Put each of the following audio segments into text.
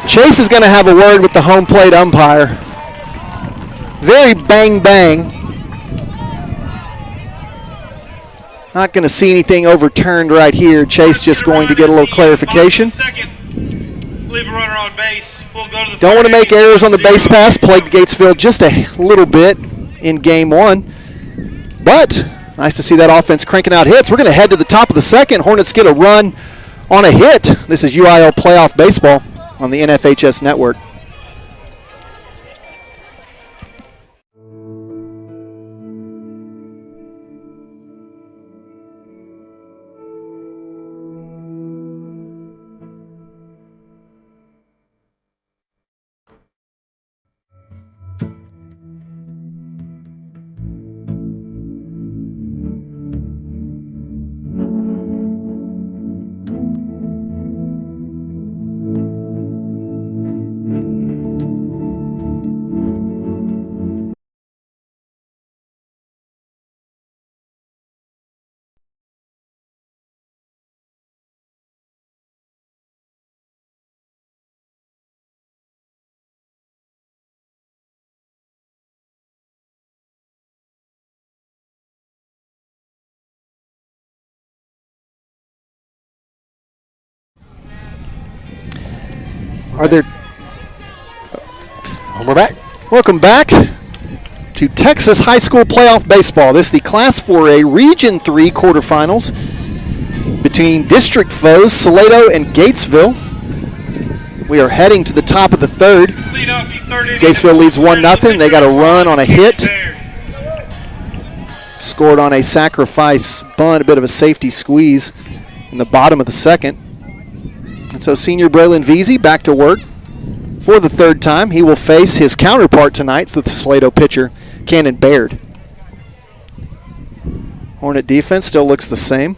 Chase is going to have a word with the home plate umpire. Very bang. Not going to see anything overturned right here. Chase just going to get a little clarification. Leave a runner on base. We'll go to the Don't want to make errors on the base pass. Plagued Gatesville just a little bit in game one. But nice to see that offense cranking out hits. We're going to head to the top of the second. Hornets get a run on a hit. This is UIL playoff baseball on the NFHS network. We're back. Welcome back to Texas High School Playoff Baseball. This is the Class 4A Region 3 quarterfinals between district foes Salado and Gatesville. We are heading to the top of the third. Gatesville leads 1-0. They got a run on a hit. Scored on a sacrifice bunt, a bit of a safety squeeze in the bottom of the second. And so senior Braylon Veazey back to work for the third time. He will face his counterpart tonight, the Salado pitcher, Cannon Baird. Hornet defense still looks the same.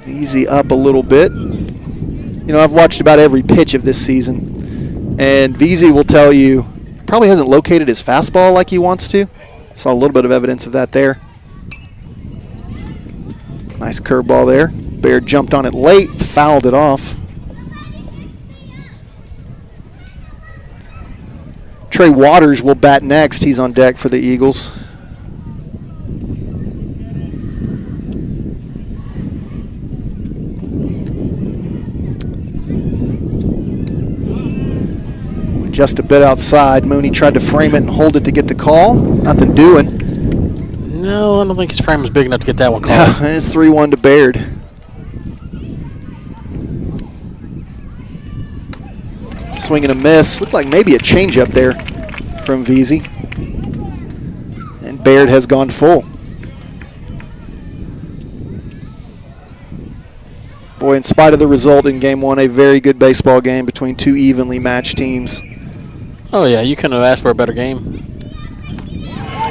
Easy up a little bit. You know, I've watched about every pitch of this season, and Veazey will tell you probably hasn't located his fastball like he wants to. Saw a little bit of evidence of that there. Nice curveball there. Baird jumped on it late, fouled it off. Trey Waters will bat next. He's on deck for the Eagles. Just a bit outside. Mooney tried to frame it and hold it to get the call. Nothing doing. No, I don't think his frame is big enough to get that one called. It's 3-1 to Baird. Swing and a miss. Looked like maybe a changeup there from Veazey. And Baird has gone full. Boy, in spite of the result in Game 1, a very good baseball game between two evenly matched teams. Oh, yeah, you couldn't have asked for a better game.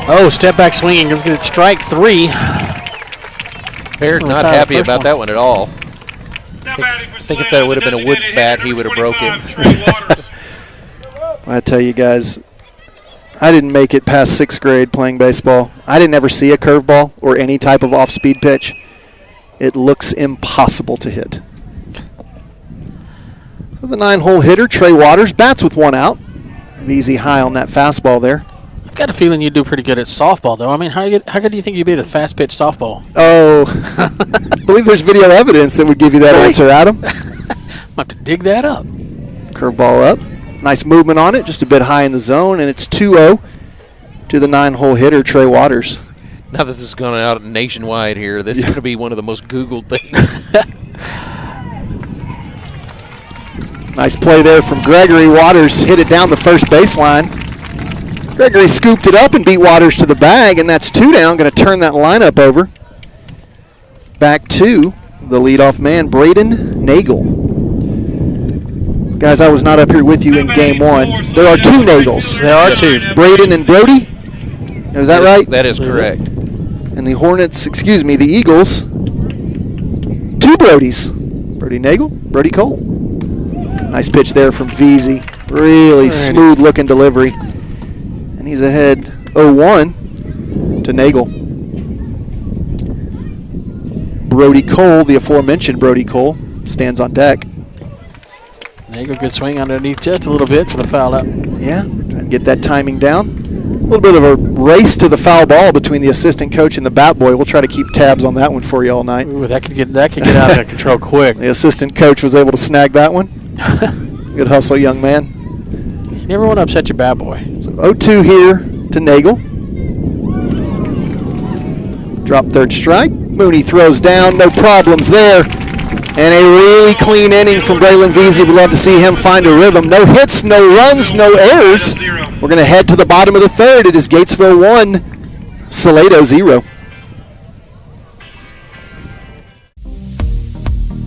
Oh, step back swinging. Let's get strike three. Baird not happy about that one at all. I think if that would have been a wood bat, he would have broke it. I tell you guys, I didn't make it past 6th grade playing baseball. I didn't ever see a curveball or any type of off-speed pitch. It looks impossible to hit. So the 9-hole hitter, Trey Waters, bats with one out. Easy high on that fastball there. I've got a feeling you do pretty good at softball, though. I mean, how good do you think you'd be at a fast-pitch softball? Oh, I believe there's video evidence that would give you that answer, Adam. I'll have to dig that up. Curveball up. Nice movement on it, just a bit high in the zone, and it's 2-0 to the 9-hole hitter, Trey Waters. Now that this is going out nationwide here, this is going to be one of the most Googled things. Nice play there from Gregory. Waters hit it down the first baseline. Gregory scooped it up and beat Waters to the bag, and that's 2 down. Going to turn that lineup over. Back to the leadoff man, Braden Nagel. Guys, I was not up here with you in Game 1. There are 2 Nagels. There are 2. Braden and Brody. Is that right? That is correct. And the Hornets, the Eagles, 2 Brodies. Brody Nagel, Brody Cole. Nice pitch there from Veazey. Really smooth-looking delivery. And he's ahead 0-1 to Nagel. Brody Cole, the aforementioned Brody Cole, stands on deck. There you go, good swing underneath just a little bit, so the foul up. Yeah, trying to get that timing down. A little bit of a race to the foul ball between the assistant coach and the bat boy. We'll try to keep tabs on that one for you all night. Ooh, that could get out of control quick. The assistant coach was able to snag that one. Good hustle, young man. You never want to upset your bat boy. So 0-2 here to Nagel. Drop third strike. Mooney throws down, no problems there. And a really clean inning from Braylon Veazey. We'd love to see him find a rhythm. No hits, no runs, no errors. We're going to head to the bottom of the third. It is Gatesville 1, Salado 0.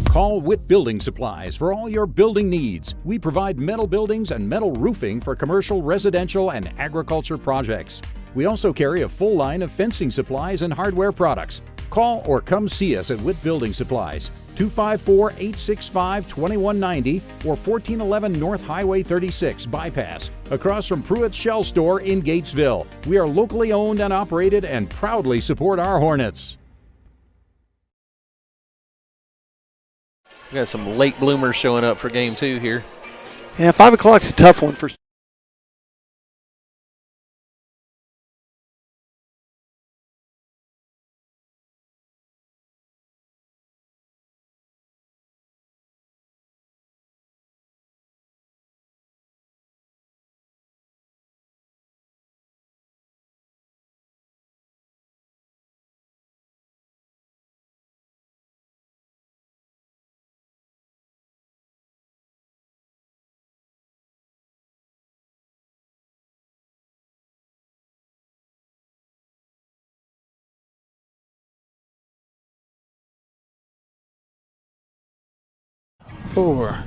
Call Witt Building Supplies for all your building needs. We provide metal buildings and metal roofing for commercial, residential, and agriculture projects. We also carry a full line of fencing supplies and hardware products. Call or come see us at Witt Building Supplies, 254-865-2190 or 1411 North Highway 36 Bypass, across from Pruitt's Shell Store in Gatesville. We are locally owned and operated and proudly support our Hornets. We got some late bloomers showing up for game 2 here. Yeah, 5 o'clock's a tough one for Four.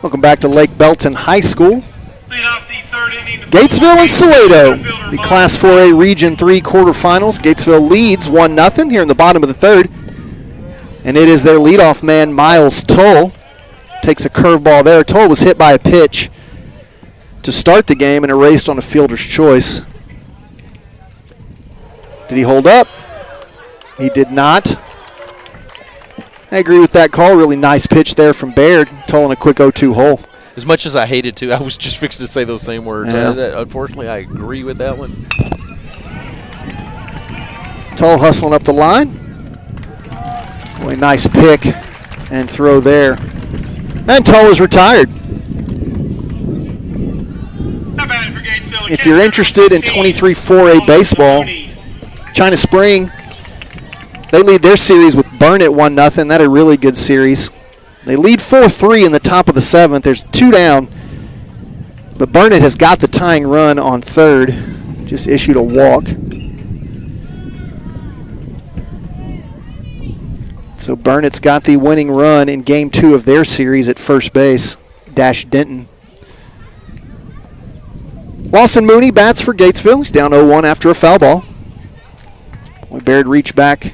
Welcome back to Lake Belton High School. Gatesville and Salado, the Class 4A Region 3 quarterfinals. Gatesville leads 1-0 here in the bottom of the third. And it is their leadoff man, Miles Tull. Takes a curveball there. Tull was hit by a pitch to start the game and erased on a fielder's choice. Did he hold up? He did not. I agree with that call. Really nice pitch there from Baird. Tull in a quick 0-2 hole. As much as I hated to, I was just fixing to say those same words. Yeah. Unfortunately, I agree with that one. Tull hustling up the line. Boy, nice pick and throw there. And Tull is retired. If you're interested in 23 4A baseball, China Spring, they lead their series with Burnett 1-0. That a really good series. They lead 4-3 in the top of the 7th. There's 2 down. But Burnett has got the tying run on third. Just issued a walk. So Burnett's got the winning run in game 2 of their series at first base. Dash Denton. Lawson Mooney bats for Gatesville. He's down 0-1 after a foul ball. Boy, Baird reached back,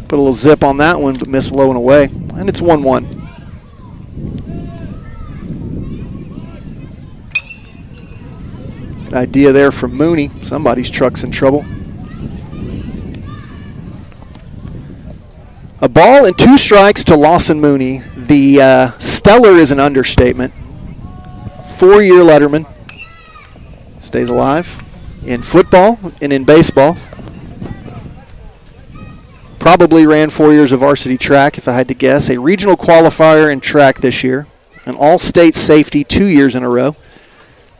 put a little zip on that one, but missed low and away. And it's 1-1. Good idea there from Mooney. Somebody's truck's in trouble. A ball and 2 strikes to Lawson Mooney. The stellar is an understatement. 4-year letterman. Stays alive in football and in baseball. Probably ran 4 years of varsity track, if I had to guess. A regional qualifier in track this year. An all-state safety 2 years in a row.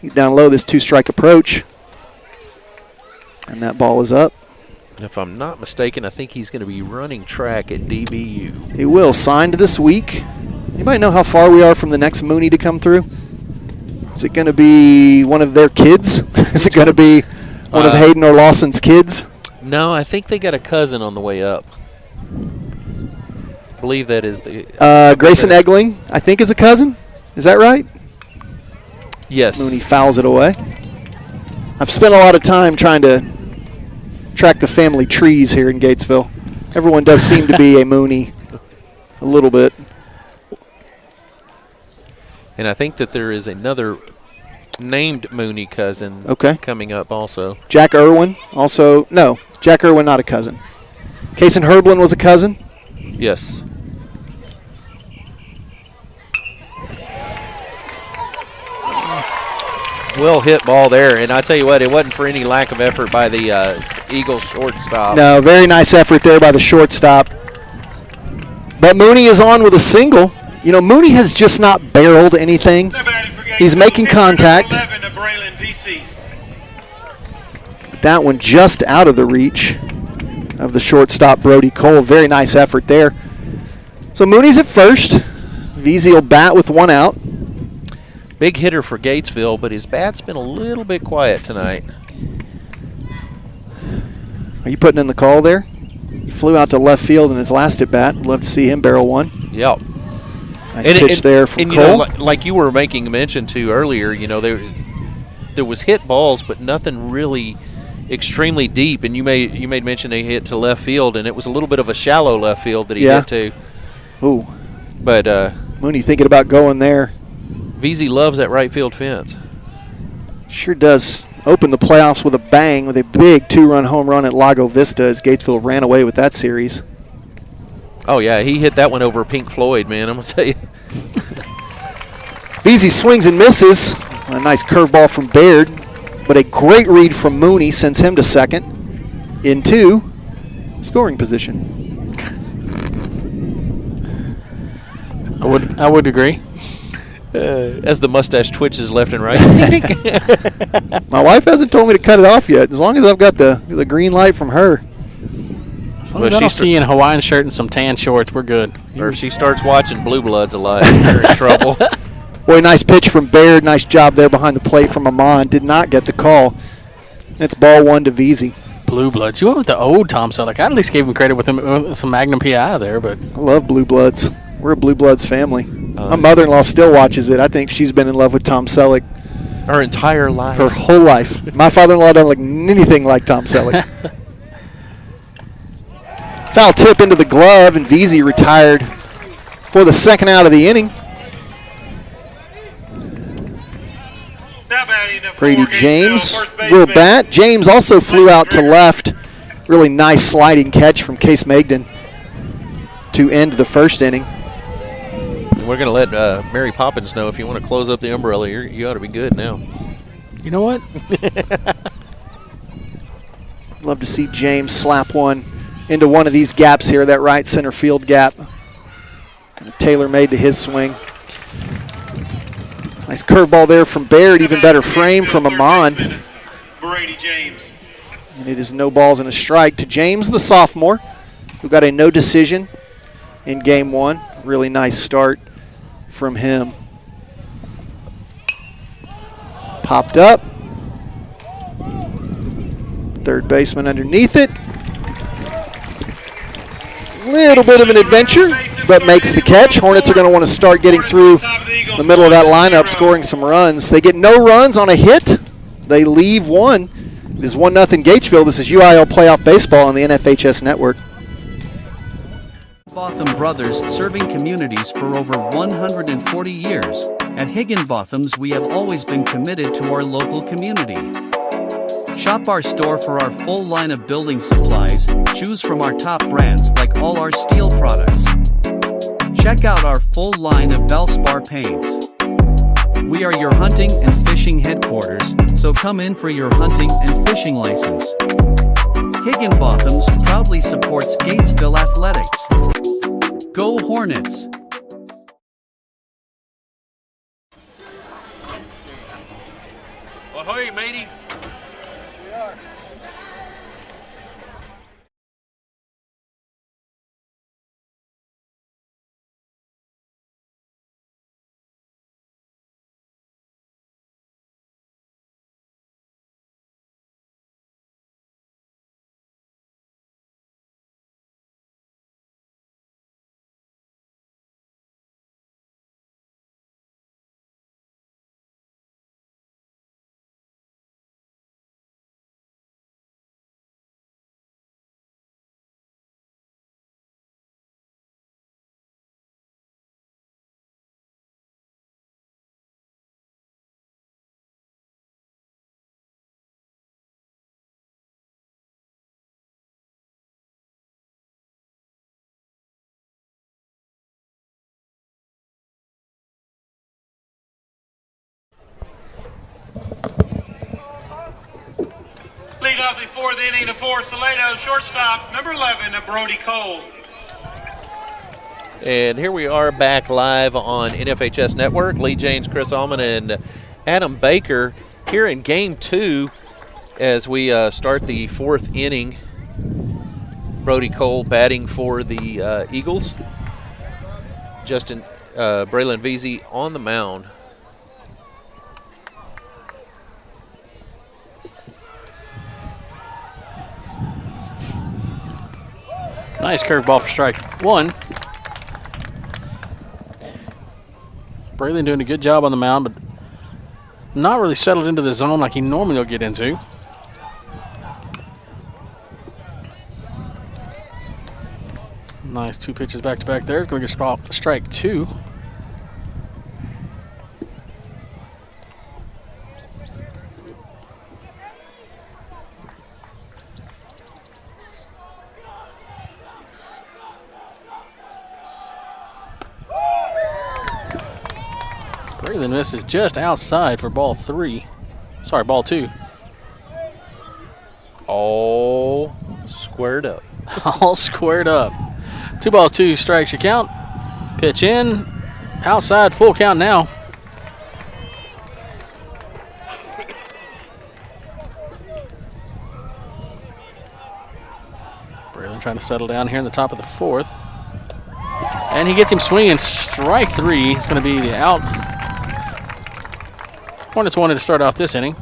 He's down low, this 2-strike approach. And that ball is up. If I'm not mistaken, I think he's going to be running track at DBU. He will. Signed this week. Anybody know how far we are from the next Mooney to come through? Is it going to be one of their kids? Is it going to be one of Hayden or Lawson's kids? No, I think they got a cousin on the way up. I believe that is the... Grayson Egling, I think, is a cousin. Is that right? Yes. Mooney fouls it away. I've spent a lot of time trying to track the family trees here in Gatesville. Everyone does seem to be a Mooney a little bit. And I think that there is another named Mooney cousin coming up also. Jack Irwin also. No, Jack Irwin not a cousin. Kason Herblin was a cousin? Yes. Well hit ball there, and I tell you what, it wasn't for any lack of effort by the Eagles shortstop. No, very nice effort there by the shortstop. But Mooney is on with a single. You know, Mooney has just not barreled anything. He's making contact. But that one just out of the reach of the shortstop, Brody Cole. Very nice effort there. So Mooney's at first. Veazey will bat with one out. Big hitter for Gatesville, but his bat's been a little bit quiet tonight. Are you putting in the call there? He flew out to left field in his last at bat. Love to see him barrel one. Yep. Nice pitch there from Cole. You know, like you were making mention to earlier, you know, there was hit balls, but nothing really extremely deep. And you made mention they hit to left field, and it was a little bit of a shallow left field that he hit to. Ooh. But Mooney thinking about going there. Veazey loves that right field fence. Sure does. Open the playoffs with a bang with a big 2-run home run at Lago Vista as Gatesville ran away with that series. Oh, yeah, he hit that one over Pink Floyd, man, I'm going to tell you. Veazey swings and misses. A nice curveball from Baird, but a great read from Mooney sends him to second into scoring position. I would agree. As the mustache twitches left and right. My wife hasn't told me to cut it off yet. As long as I've got the green light from her. As long as I don't see you in a Hawaiian shirt and some tan shorts, we're good. Or if she starts watching Blue Bloods a lot, they're in trouble. Boy, nice pitch from Baird. Nice job there behind the plate from Amon. Did not get the call. It's ball one to Veazey. Blue Bloods. You went with the old Tom Selleck. I at least gave him credit with some Magnum PI there, but I love Blue Bloods. We're a Blue Bloods family. My mother-in-law still watches it. I think she's been in love with Tom Selleck her entire life. Her whole life. My father-in-law doesn't look anything like Tom Selleck. Foul tip into the glove, and Veazey retired for the second out of the inning. Brady Jaynes will bat. James also flew out to left. Really nice sliding catch from Case Magden to end the first inning. We're going to let Mary Poppins know if you want to close up the umbrella, you ought to be good now. You know what? Love to see James slap one into one of these gaps here, that right center field gap. Kind of tailor-made to his swing. Nice curveball there from Baird, even better frame from Amon. Brady Jaynes. And it is no balls and a strike to James, the sophomore, who got a no decision in game one. Really nice start from him. Popped up. Third baseman underneath it. Little bit of an adventure, but makes the catch. Hornets are going to want to start getting through the middle of that lineup, scoring some runs. They get no runs on a hit. They leave one. It is 1-0 Gatesville. This is UIL Playoff Baseball on the NFHS Network. Higginbotham Brothers, serving communities for over 140 years. At Higginbotham's, we have always been committed to our local community. Shop our store for our full line of building supplies. Choose from our top brands like all our steel products. Check out our full line of Valspar paints. We are your hunting and fishing headquarters, so come in for your hunting and fishing license. Higginbotham's proudly supports Gatesville Athletics. Go Hornets! Ahoy, matey! off the fourth inning to for Salado, shortstop, number 11, Brody Cole. And here we are back live on NFHS Network. Lee Jaynes, Chris Allman, and Adam Baker here in Game 2 as we start the fourth inning. Brody Cole batting for the Eagles. Braylon Veazey on the mound. Nice curveball for strike one. Braylon doing a good job on the mound, but not really settled into the zone like he normally will get into. Nice 2 pitches back to back there. It's going to get strike 2. Braylon misses just outside for ball 3. Sorry, ball 2. All squared up. All squared up. 2-2 strikes your count. Pitch in. Outside, full count now. Braylon trying to settle down here in the top of the 4th. And he gets him swinging. Strike 3. It's going to be the out. Hornets wanted to start off this inning.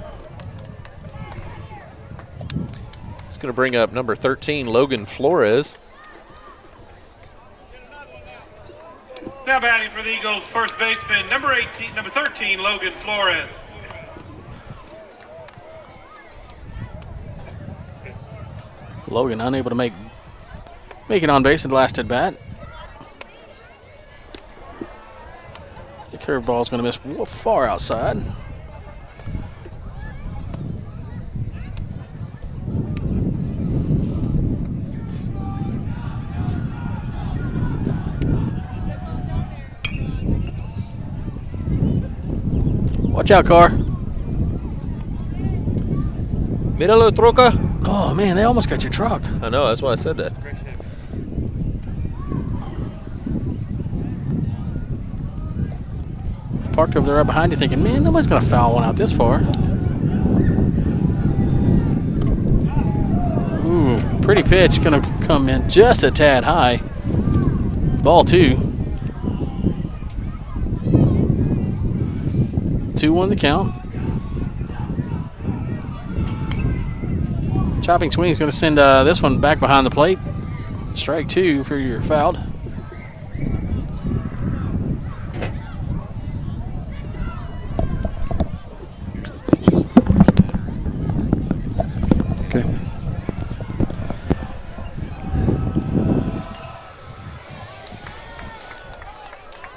It's going to bring up number 13, Logan Flores. Now batting for the Eagles, first baseman, number 13, Logan Flores. Logan unable to make it on base in the last at bat. The curveball is going to miss far outside. Watch out, car. Míralo, troca. Oh, man, they almost got your truck. I know, that's why I said that. Parked over there right behind you thinking, man, nobody's going to foul one out this far. Ooh, pretty pitch. Going to come in just a tad high. Ball 2. 2-1 the count. Chopping swing is going to send this one back behind the plate. Strike 2 for your fouled. Okay.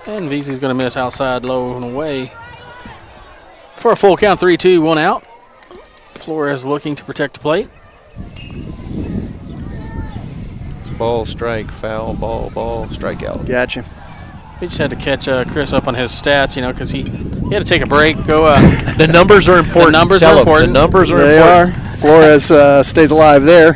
And Veazey's going to miss outside, low and away. For a full count, 3-2, 1 out. Flores looking to protect the plate. It's ball, strike, foul, ball, strikeout. Gotcha. We just had to catch Chris up on his stats, because he had to take a break. Go. The numbers are important. The numbers are important. The numbers are They important. are. Flores stays alive there.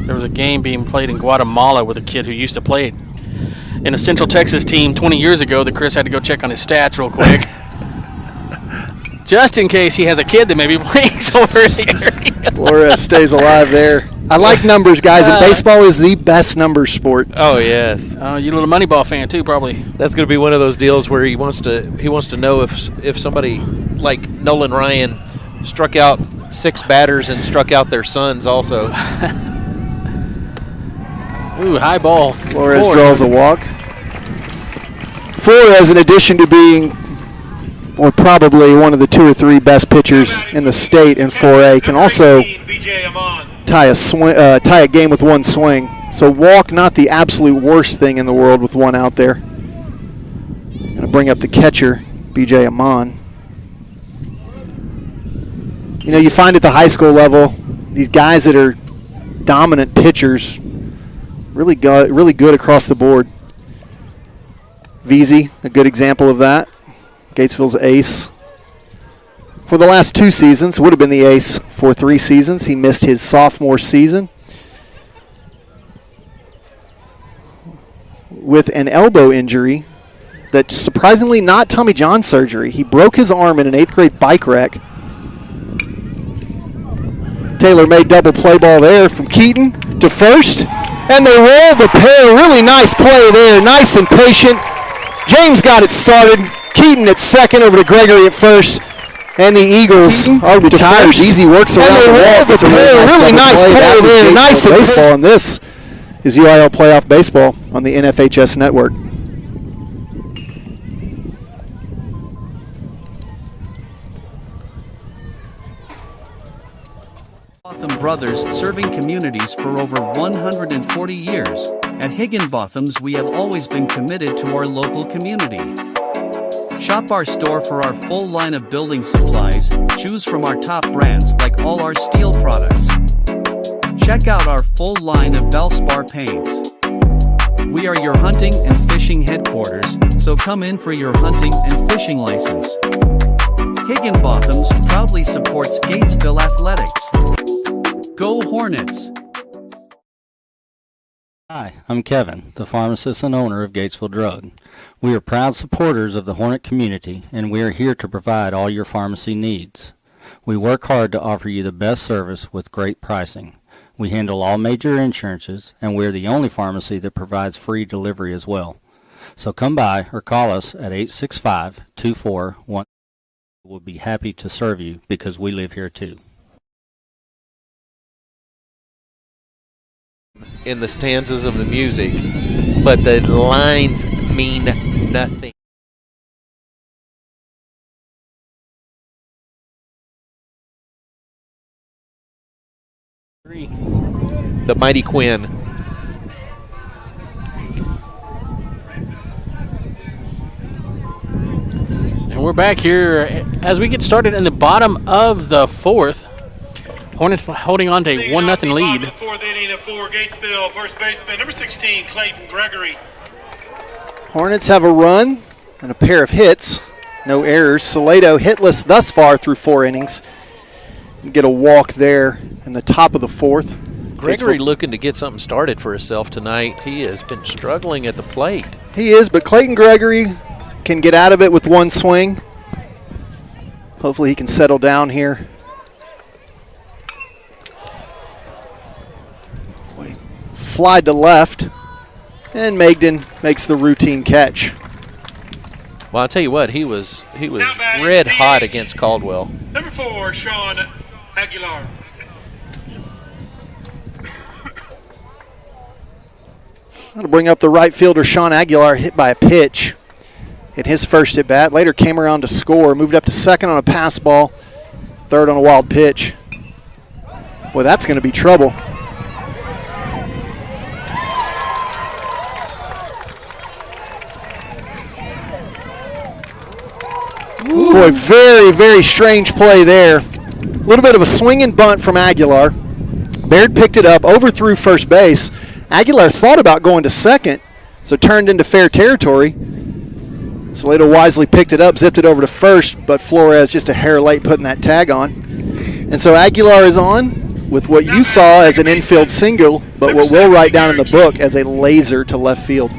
There was a game being played in Guatemala with a kid who used to play in a Central Texas team 20 years ago that Chris had to go check on his stats real quick. Just in case he has a kid that may be playing somewhere in the area. Flores stays alive there. I like numbers, guys, and baseball is the best numbers sport. Oh, yes. You're a little Moneyball fan, too, probably. That's going to be one of those deals where he wants to know if somebody like Nolan Ryan struck out 6 batters and struck out their sons also. Ooh, high ball. Flores draws a walk. Flores, in addition to being probably one of the 2 or 3 best pitchers in the state in 4A, can also tie a game with one swing. So walk, not the absolute worst thing in the world with one out there. Going to bring up the catcher, B.J. Amon. You find at the high school level, these guys that are dominant pitchers, really good across the board. Veazey, a good example of that. Gatesville's ace for the last 2 seasons. Would have been the ace for 3 seasons. He missed his sophomore season with an elbow injury that surprisingly not Tommy John surgery. He broke his arm in an 8th grade bike wreck. Taylor made double play ball there from Keaton to first, and they roll the pair. Really nice play there, nice and patient. Jaynes got it started. Keaton at second, over to Gregory at first, and the Eagles are retired. Easy works around the wall. The pair. Really nice play there, nice and baseball. And this is UIL playoff baseball on the NFHS network. Botham Brothers, serving communities for over 140 years. At Higginbotham's, we have always been committed to our local community. Shop our store for our full line of building supplies. Choose from our top brands like all our steel products. Check out our full line of Valspar paints. We are your hunting and fishing headquarters, so come in for your hunting and fishing license. Higginbotham's proudly supports Gatesville Athletics. Go Hornets! Hi, I'm Kevin, the pharmacist and owner of Gatesville Drug. We are proud supporters of the Hornet community, and we are here to provide all your pharmacy needs. We work hard to offer you the best service with great pricing. We handle all major insurances, and we are the only pharmacy that provides free delivery as well. So come by or call us at 865-241. We'll be happy to serve you because we live here too. In the stanzas of the music, but the lines mean nothing. The mighty Quinn. And we're back here as we get started in the bottom of the 4th. Hornets holding on to a 1-0 lead. The 4th inning of 4, Gatesville, first baseman, number 16, Clayton Gregory. Hornets have a run and a pair of hits. No errors. Salado hitless thus far through 4 innings. Get a walk there in the top of the 4th. Gregory looking to get something started for himself tonight. He has been struggling at the plate. He is, but Clayton Gregory can get out of it with one swing. Hopefully he can settle down here. Fly to left, and Magden makes the routine catch. Well, I'll tell you what, he was red hot against Caldwell. Number 4, Sean Aguilar. That'll bring up the right fielder, Sean Aguilar, hit by a pitch in his first at bat. Later came around to score, moved up to second on a pass ball, third on a wild pitch. Boy, that's going to be trouble. Ooh. Boy, very, very strange play there. A little bit of a swing and bunt from Aguilar. Baird picked it up, overthrew first base. Aguilar thought about going to second, so turned into fair territory. Salado wisely picked it up, zipped it over to first, but Flores just a hair late putting that tag on. And so Aguilar is on with what you saw as an infield single, but what we'll write down in the book as a laser to left field.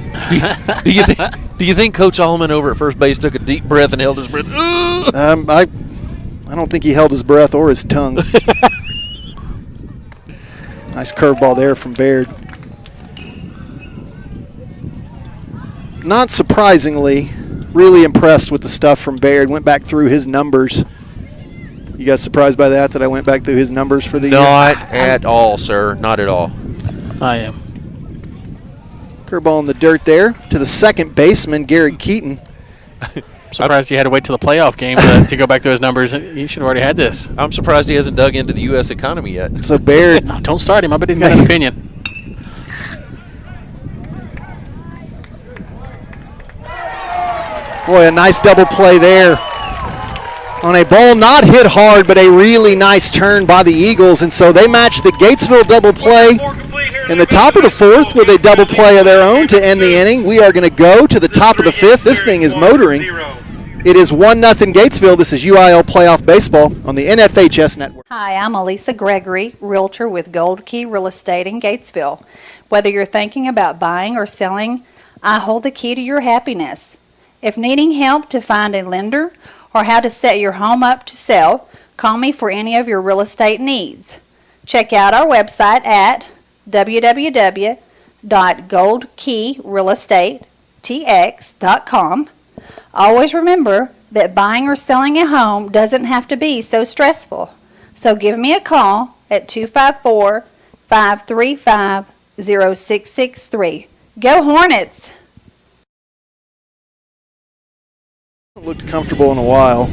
Do you think Coach Allman over at first base took a deep breath and held his breath? I don't think he held his breath or his tongue. Nice curveball there from Baird. Not surprisingly, really impressed with the stuff from Baird. Went back through his numbers. You guys surprised by that I went back through his numbers for the year? Not at all, sir. Not at all. I am. Curveball in the dirt there to the second baseman, Garrett Keaton. Surprised you had to wait till the playoff game to go back to his numbers. You should have already had this. I'm surprised he hasn't dug into the U.S. economy yet. So Baird. No, don't start him. I bet he's got an opinion. Boy, a nice double play there. On a ball not hit hard, but a really nice turn by the Eagles. And so they match the Gatesville double play in the top of the 4th with a double play of their own to end the inning. We are going to go to the top of the 5th. This thing is motoring It is 1-0 Gatesville. This is UIL Playoff Baseball on the NFHS Network. Hi, I'm Elisa Gregory, realtor with Gold Key Real Estate in Gatesville. Whether you're thinking about buying or selling, I hold the key to your happiness. If needing help to find a lender or how to set your home up to sell, call me for any of your real estate needs. Check out our website at www.goldkeyrealestatetx.com. Always remember that buying or selling a home doesn't have to be so stressful. So give me a call at 254-535-0663. Go Hornets! Looked comfortable in a while.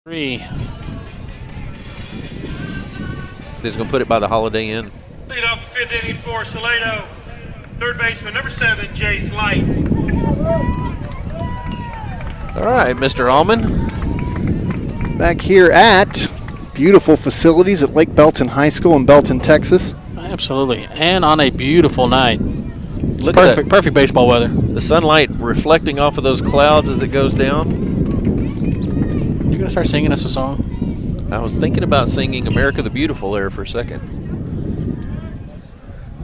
Three. He's going to put it by the Holiday Inn. Lead off the fifth inning for Salado. Third baseman, number 7, Jaynes. All right, Mr. Allman. Back here at beautiful facilities at Lake Belton High School in Belton, Texas. Absolutely. And on a beautiful night. Look at that. Perfect baseball weather. The sunlight reflecting off of those clouds as it goes down. You gonna start singing us a song? I was thinking about singing America the Beautiful there for a second.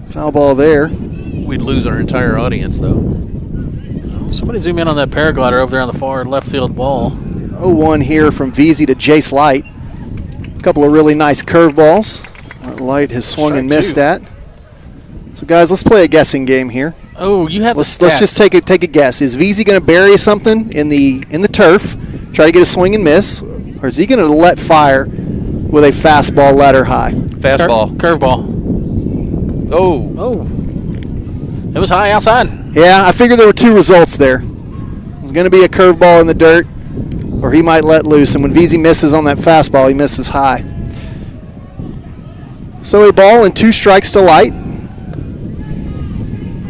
Foul ball there. We'd lose our entire audience, though. Somebody zoom in on that paraglider over there on the far left field wall. 0-1 here from VZ to Jace Light. A couple of really nice curveballs. Light has swung and missed at. So, guys, let's play a guessing game here. Oh, you have Let's just take a guess. Is VZ going to bury something in the turf, try to get a swing and miss, or is he going to let fire with a fastball ladder high? Fastball. Curveball. Oh. It was high outside. Yeah, I figured there were two results there. It was going to be a curveball in the dirt, or he might let loose. And when VZ misses on that fastball, he misses high. So a ball and 2 strikes to Light.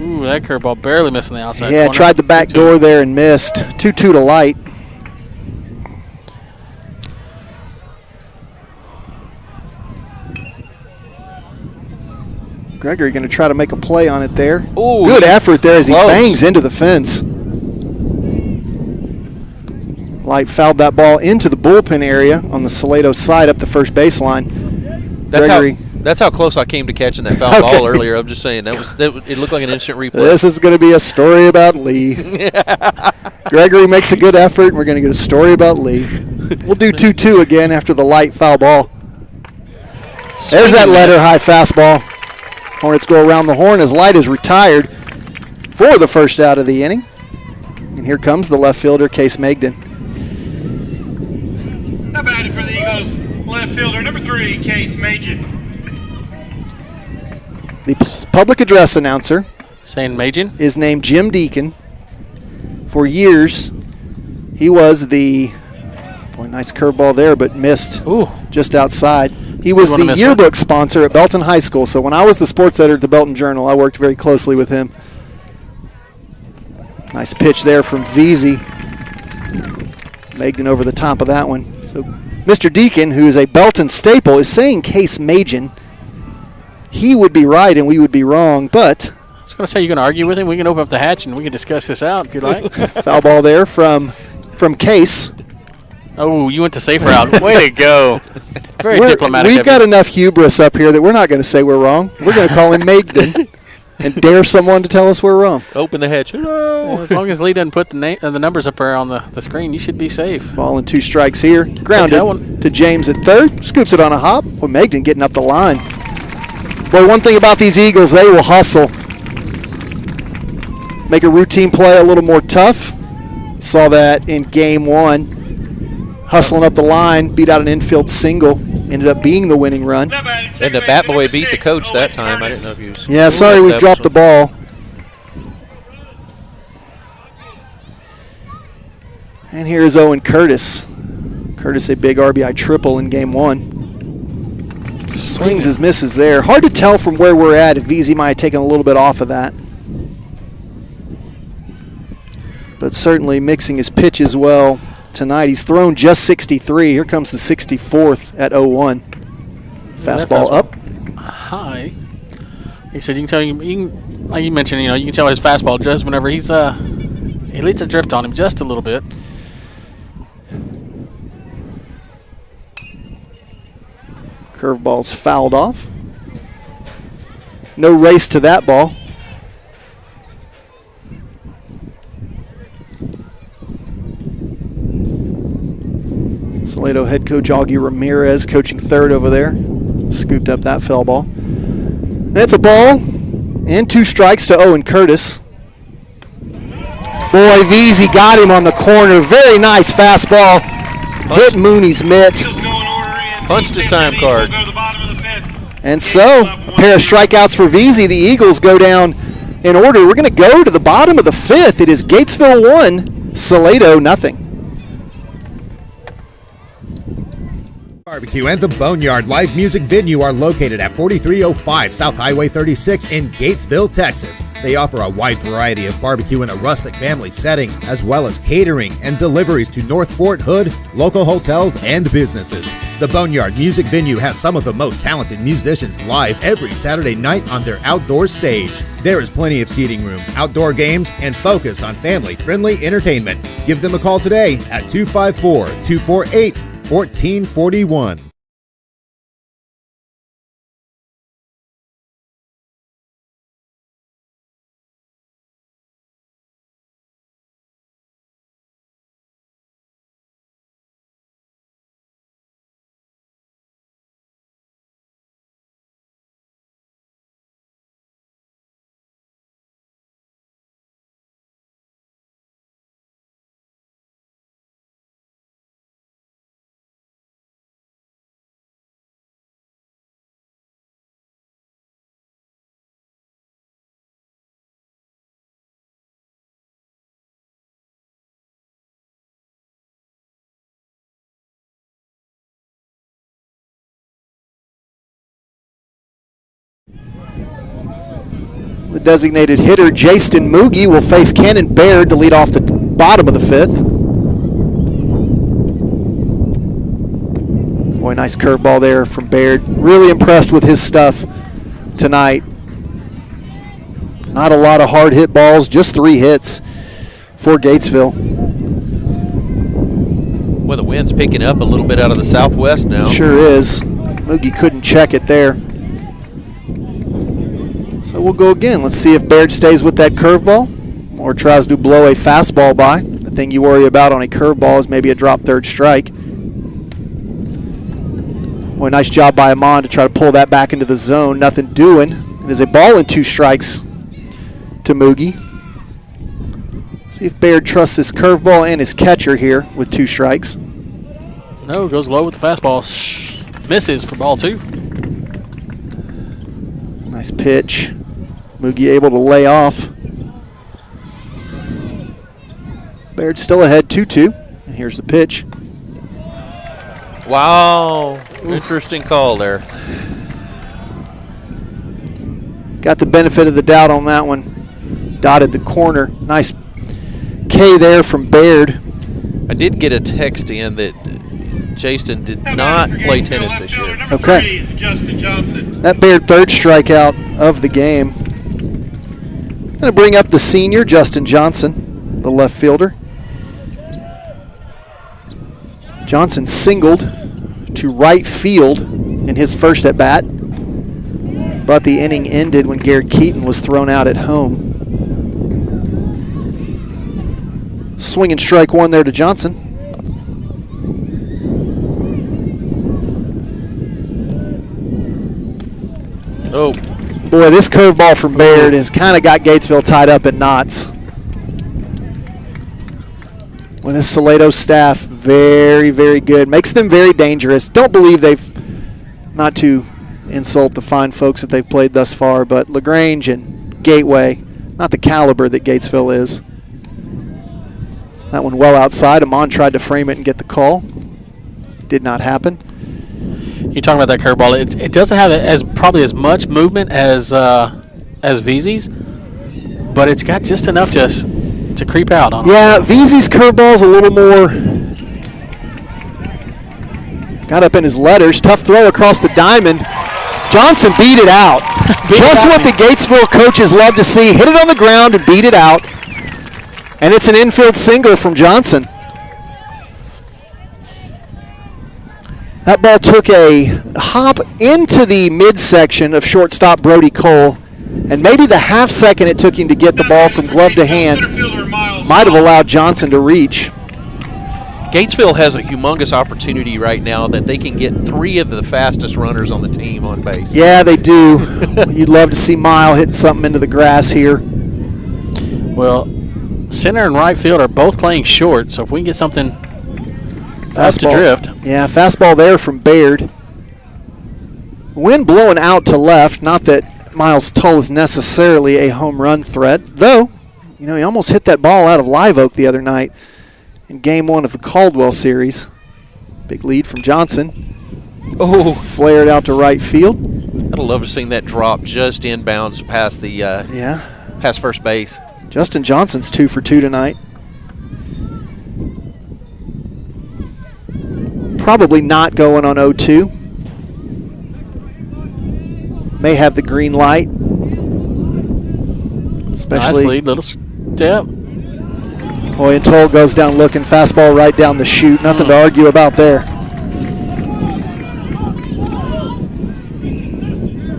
Ooh, that curveball barely missing the outside Yeah, corner. tried the back door there and missed. 2-2 to Light. Gregory going to try to make a play on it there. Ooh, good effort there as he close. bangs into the fence. Light fouled that ball into the bullpen area on the Salado side up the first baseline. That's how close I came to catching that foul ball earlier. I'm just saying it looked like an instant replay. This is going to be a story about Lee. Gregory makes a good effort, and we're going to get a story about Lee. We'll do 2-2 again after the Light foul ball. There's that letter high fastball. Hornets go around the horn as Light is retired for the first out of the inning. And here comes the left fielder, Case Magden. Now batting for the Eagles, left fielder, number 3, Case Magden. The public address announcer Saying Magin? is named Jim Deacon. For years, he was the nice curveball there, but missed just outside. He was the yearbook sponsor at Belton High School, so when I was the sports editor at the Belton Journal, I worked very closely with him. Nice pitch there from VZ. Magden over the top of that one. So Mr. Deacon, who is a Belton staple, is saying Case Magin. He would be right and we would be wrong, but I was going to say, you're going to argue with him? We can open up the hatch and we can discuss this out if you like. foul ball there from Case. Oh, you went the safe route. Way to go. Very diplomatic. We've got enough hubris up here that we're not going to say we're wrong. We're going to call him Magden and dare someone to tell us we're wrong. Open the hatch. As long as Lee doesn't put the numbers up there on the screen, you should be safe. Ball and 2 strikes here. Grounded to James at third. Scoops it on a hop. Well, Magden getting up the line. Boy, one thing about these Eagles, they will hustle. Make a routine play a little more tough. Saw that in game 1. Hustling up the line, beat out an infield single. Ended up being the winning run. And the bat boy beat the coach that time. I didn't know if he was. Yeah, sorry we've dropped the ball. And here's Owen Curtis. Curtis a big RBI triple in game 1. Swings his misses there. Hard to tell from where we're at if VZ might have taken a little bit off of that. But certainly mixing his pitches well tonight. He's thrown just 63. Here comes the 64th at 0-1. Fastball up. High. He said you can tell like you mentioned, you can tell his fastball just whenever he lets it drift on him just a little bit. Curveball's fouled off. No race to that ball. Salado head coach Augie Ramirez coaching third over there. Scooped up that foul ball. That's a ball and 2 strikes to Owen Curtis. Boy, VZ got him on the corner. Very nice fastball. Hit Mooney's mitt. Punched his time card. And so, a pair of strikeouts for VZ. The Eagles go down in order. We're going to go to the bottom of the 5th. It is Gatesville 1, Salado nothing. Barbecue and the Boneyard live music venue are located at 4305 South Highway 36 in Gatesville, Texas. They offer a wide variety of barbecue in a rustic family setting, as well as catering and deliveries to North Fort Hood, local hotels, and businesses. The Boneyard music venue has some of the most talented musicians live every Saturday night on their outdoor stage. There is plenty of seating room, outdoor games, and focus on family-friendly entertainment. Give them a call today at 254-248-1441. The designated hitter, Jaston Moogie, will face Cannon Baird to lead off the bottom of the 5th. Boy, nice curveball there from Baird. Really impressed with his stuff tonight. Not a lot of hard hit balls, just 3 hits for Gatesville. Well, the wind's picking up a little bit out of the southwest now. Sure is. Moogie couldn't check it there. So we'll go again. Let's see if Baird stays with that curveball or tries to blow a fastball by. The thing you worry about on a curveball is maybe a drop third strike. Boy, nice job by Amon to try to pull that back into the zone. Nothing doing. It is a ball and 2 strikes to Moogie. See if Baird trusts his curveball and his catcher here with 2 strikes. No, goes low with the fastball. Misses for ball 2. Nice pitch. Moogie able to lay off. Baird still ahead 2-2. And here's the pitch. Wow. Interesting call there. Got the benefit of the doubt on that one. Dotted the corner. Nice K there from Baird. I did get a text in that Jaynes did not play tennis this year. Okay. Justin Johnson. That Baird third strikeout of the game. Going to bring up the senior, Justin Johnson, the left fielder. Johnson singled to right field in his first at bat, but the inning ended when Garrett Keaton was thrown out at home. Swing and strike 1 there to Johnson. Oh. Boy, this curveball from Baird has kind of got Gatesville tied up in knots. Well, this Salado staff, very, very good. Makes them very dangerous. Don't believe they've, not to insult the fine folks that they've played thus far, but LaGrange and Gateway, not the caliber that Gatesville is. That one well outside. Amon tried to frame it and get the call. did not happen. You talking about that curveball? It doesn't have probably as much movement as VZ's, but it's got just enough to creep out on. Yeah, VZ's curveball's a little more. Got up in his letters. Tough throw across the diamond. Johnson beat it out. Just what the Gatesville coaches love to see. Hit it on the ground and beat it out. And it's an infield single from Johnson. That ball took a hop into the midsection of shortstop Brody Cole, and maybe the half second it took him to get the ball from glove to hand might have allowed Johnson to reach. Gatesville has a humongous opportunity right now that they can get 3 of the fastest runners on the team on base. Yeah, they do. You'd love to see Mile hit something into the grass here. Well, center and right field are both playing short, so if we can get something up to drift. Yeah, fastball there from Baird. Wind blowing out to left. Not that Miles Tull is necessarily a home run threat, though, he almost hit that ball out of Live Oak the other night in Game 1 of the Caldwell series. Big lead from Johnson. Oh, flared out to right field. I'd love to see that drop just inbounds past the past first base. Justin Johnson's 2 for 2 tonight. Probably not going on 0-2. May have the green light. Especially nice lead, little step. Boy, and Toll goes down looking. Fastball right down the chute. Nothing to argue about there.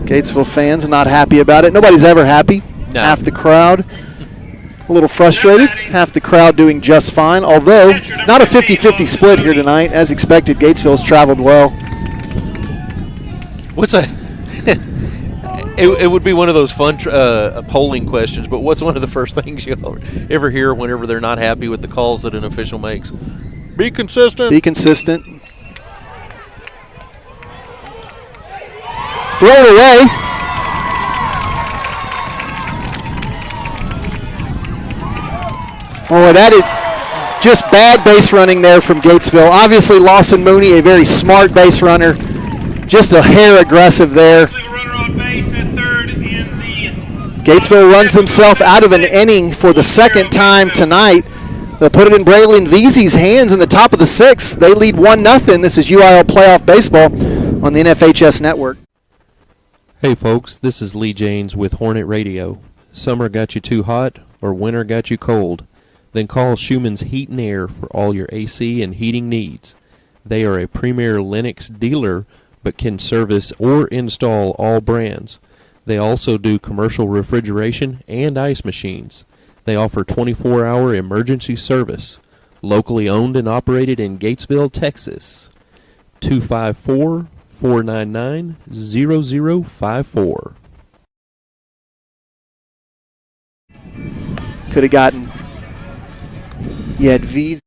Gatesville fans not happy about it. Nobody's ever happy. No. Half the crowd a little frustrated. Half the crowd doing just fine. Although it's not a 50-50 split here tonight. As expected, Gatesville's traveled well. It would be one of those fun polling questions, but what's one of the first things you'll ever hear whenever they're not happy with the calls that an official makes? Be consistent. Be consistent. Throw it away. Oh, that is just bad base running there from Gatesville. Obviously, Lawson Mooney, a very smart base runner. Just a hair aggressive there. Gatesville runs themselves out of an inning for the second time tonight. They'll put it in Braylon Veazey's hands in the top of the 6th. They lead 1-0. This is UIL Playoff Baseball on the NFHS Network. Hey folks, this is Lee Jaynes with Hornet Radio. Summer got you too hot or winter got you cold? Then call Schumann's Heat and Air for all your AC and heating needs. They are a premier Lennox dealer but can service or install all brands. They also do commercial refrigeration and ice machines. They offer 24-hour emergency service. Locally owned and operated in Gatesville, Texas. 254-499-0054. Could have gotten. You had V's.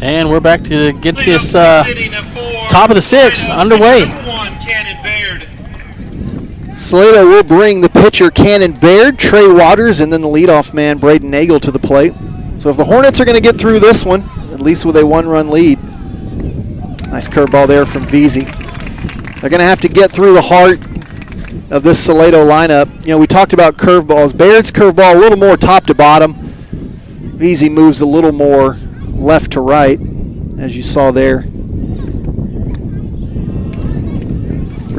And we're back to get this top of the 6th underway. Salado will bring the pitcher Cannon Baird, Trey Waters, and then the leadoff man Braden Nagel to the plate. So if the Hornets are going to get through this one, at least with a 1-run lead. Nice curveball there from Veazey. They're going to have to get through the heart of this Salado lineup. We talked about curveballs. Baird's curveball a little more top to bottom. Veazey moves a little more left to right, as you saw there.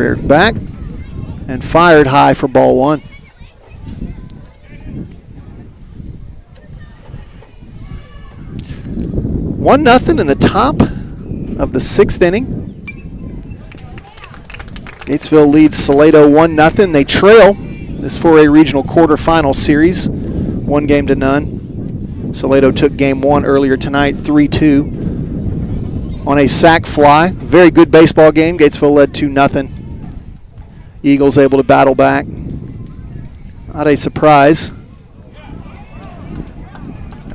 Reared back and fired high for ball one. One nothing in the top of the sixth inning. Gatesville leads Salado 1-0. They trail this 4A regional quarterfinal series, 1-0. Salado took game one earlier tonight, 3-2 on a sac fly. Very good baseball game. Gatesville led 2-0. Eagles able to battle back. Not a surprise.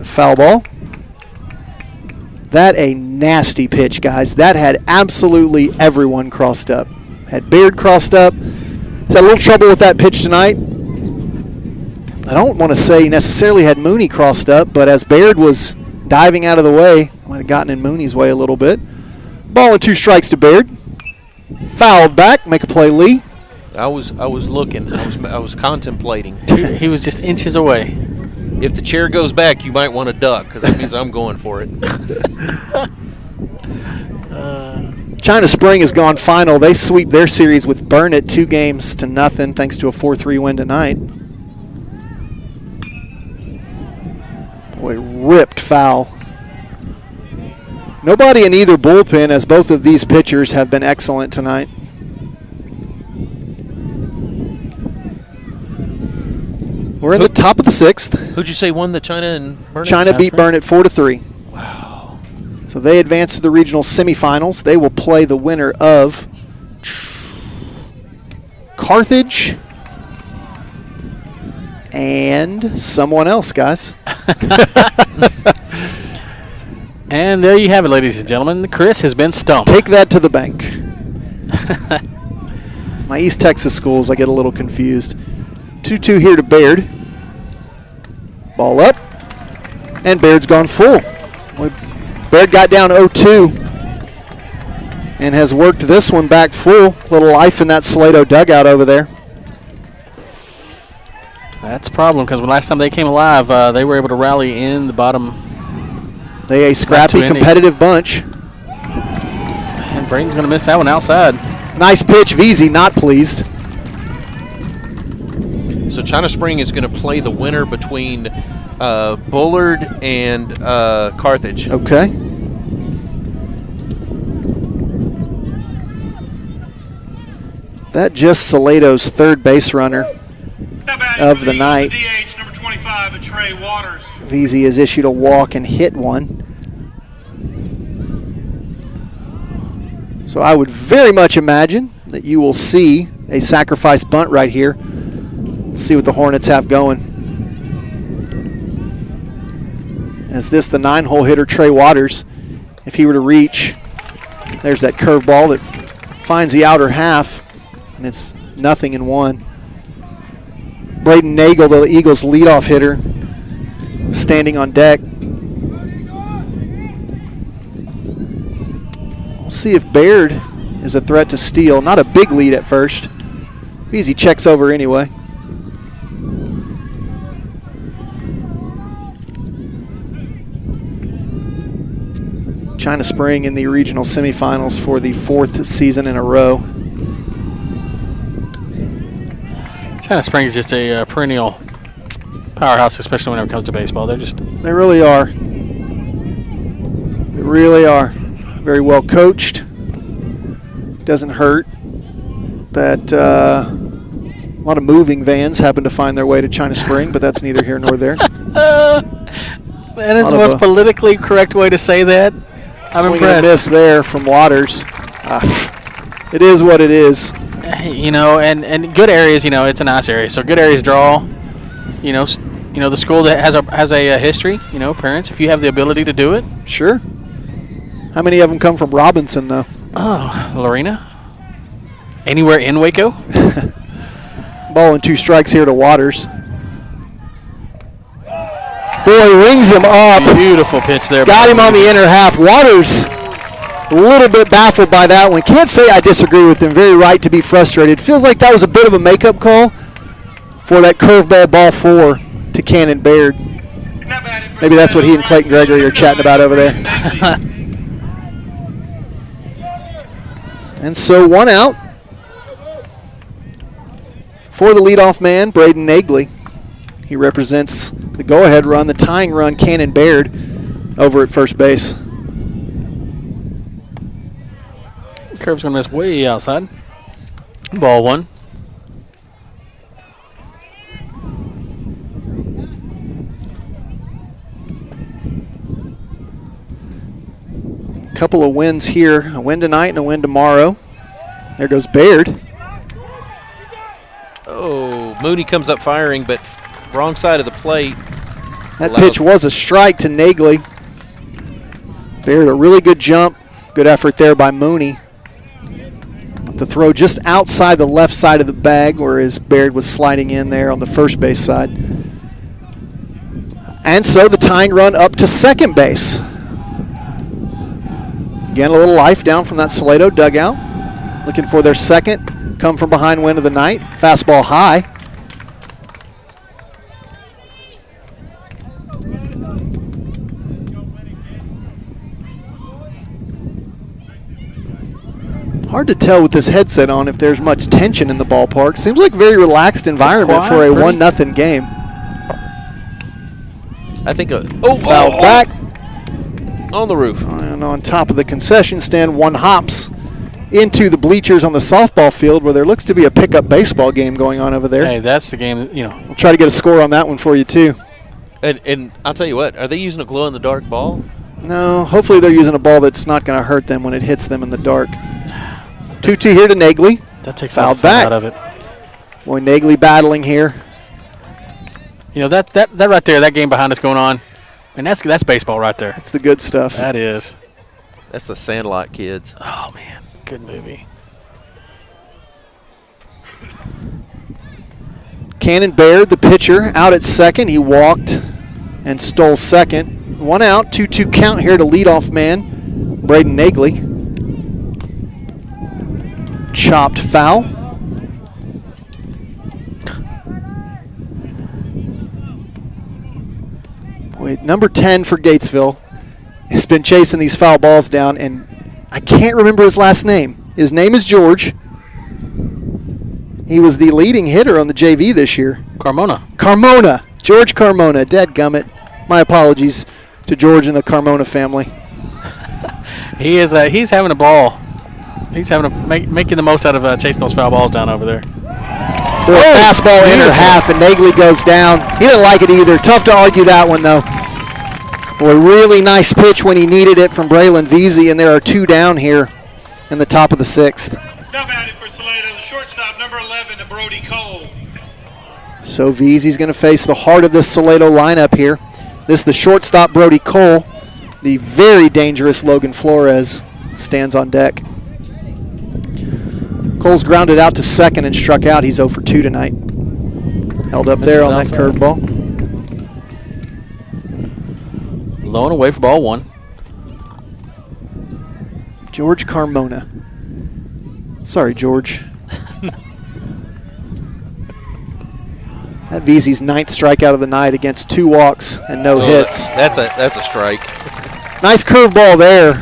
Foul ball. That a nasty pitch, guys. That had absolutely everyone crossed up. Had Baird crossed up. He's had a little trouble with that pitch tonight. I don't want to say he necessarily had Mooney crossed up, but as Baird was diving out of the way, might have gotten in Mooney's way a little bit. Ball and 2 strikes to Baird. Fouled back. Make a play, Lee. I was looking. I was contemplating. He was just inches away. If the chair goes back, you might want to duck because that means I'm going for it. China Spring has gone final. They sweep their series with Burnett 2-0 thanks to a 4-3 win tonight. Boy, ripped foul. Nobody in either bullpen, as both of these pitchers have been excellent tonight. We're in the top of the sixth. Who'd you say won the China and Burnett? China beat Burnett 4-3. Wow. So they advance to the regional semifinals. They will play the winner of Carthage and someone else, guys. And there you have it, ladies and gentlemen. Chris has been stumped. Take that to the bank. My East Texas schools, I get a little confused. 2-2 here to Baird. Ball up. And Baird's gone full. Baird got down 0-2 and has worked this one back full. Little life in that Salado dugout over there. That's a problem because last time they came alive, they were able to rally in the bottom. They a scrappy, competitive bunch. And Braden's going to miss that one outside. Nice pitch. Veazey not pleased. So China Spring is going to play the winner between Bullard and Carthage. Okay. That just Salado's third base runner of the night. DH number 25, Trey Waters. Veazey has issued a walk and hit one. So I would very much imagine that you will see a sacrifice bunt right here. Let's see what the Hornets have going. Is this the 9-hole hitter, Trey Waters? If he were to reach, there's that curveball that finds the outer half, and it's 0-1. Braden Nagel, the Eagles' leadoff hitter, standing on deck. We'll see if Baird is a threat to steal. Not a big lead at first. Easy checks over anyway. China Spring in the regional semifinals for the 4th season in a row. China Spring is just a perennial powerhouse, especially whenever it comes to baseball. They really are. They really are. Very well coached. Doesn't hurt that a lot of moving vans happen to find their way to China Spring, but that's neither here nor there. That is the most politically correct way to say that. I'm impressed. impressed. A miss there from Waters. It is what it is. You know, and good areas, you know, it's a nice area. So good areas draw. You know, the school that has a history. You know, parents, if you have the ability to do it. Sure. How many of them come from Robinson, though? Oh, Lorena. Anywhere in Waco? Ball and 2 strikes here to Waters. Boy, rings him up. Beautiful pitch there. Got him on the inner half. Waters a little bit baffled by that one. Can't say I disagree with him. Very right to be frustrated. Feels like that was a bit of a makeup call for that curveball ball 4 to Cannon Baird. Maybe that's what he and Clayton Gregory are chatting about over there. And so 1 out. For the leadoff man, Braden Nagley. He represents the go-ahead run, the tying run, Cannon Baird, over at first base. Curve's going to miss way outside. Ball one. Couple of wins here, a win tonight and a win tomorrow. There goes Baird. Oh, Mooney comes up firing, but wrong side of the plate. That pitch was a strike to Nagley. Baird, a really good jump. Good effort there by Mooney. The throw just outside the left side of the bag, whereas Baird was sliding in there on the first base side. And so the tying run up to second base. Again, a little life down from that Salado dugout. Looking for their second come from behind win of the night. Fastball high. Hard to tell with this headset on if there's much tension in the ballpark. Seems like a very relaxed environment for a 1-0 game. I think foul back. On the roof. And on top of the concession stand, one hops into the bleachers on the softball field where there looks to be a pickup baseball game going on over there. Hey, that's the game, you know. We'll try to get a score on that one for you, too. And I'll tell you what, are they using a glow-in-the-dark ball? No, hopefully they're using a ball that's not going to hurt them when it hits them in the dark. 2-2 here to Nagley. That takes foul all the fun back out of it. Boy, Nagley battling here. You know, that right there, that game behind us going on, and that's baseball right there. That's the good stuff. That is. That's the Sandlot kids. Oh, man. Good movie. Cannon Baird, the pitcher, out at second. He walked and stole second. One out, 2-2 count here to leadoff man, Braden Nagley. Chopped foul. Boy, number 10 for Gatesville has been chasing these foul balls down, and I can't remember his last name. His name is George. He was the leading hitter on the JV this year. Carmona. George Carmona. Dadgummit. My apologies to George and the Carmona family. He's having a ball. He's making the most out of chasing those foul balls down over there. Fastball entered half, and Nagley goes down. He didn't like it either. Tough to argue that one, though. Boy, really nice pitch when he needed it from Braylon Veazey, and there are two down here in the top of the sixth. Now batting for Salado, the shortstop, number 11, to Brody Cole. So Veazey's going to face the heart of this Salado lineup here. This is the shortstop, Brody Cole. The very dangerous Logan Flores stands on deck. Cole's grounded out to second and struck out. He's 0 for 2 tonight. Held up there on that curveball. Low and away for ball one. George Carmona. Sorry, George. That Veazey's 9th strikeout of the night against 2 walks and no hits. That's a strike. Nice curveball there.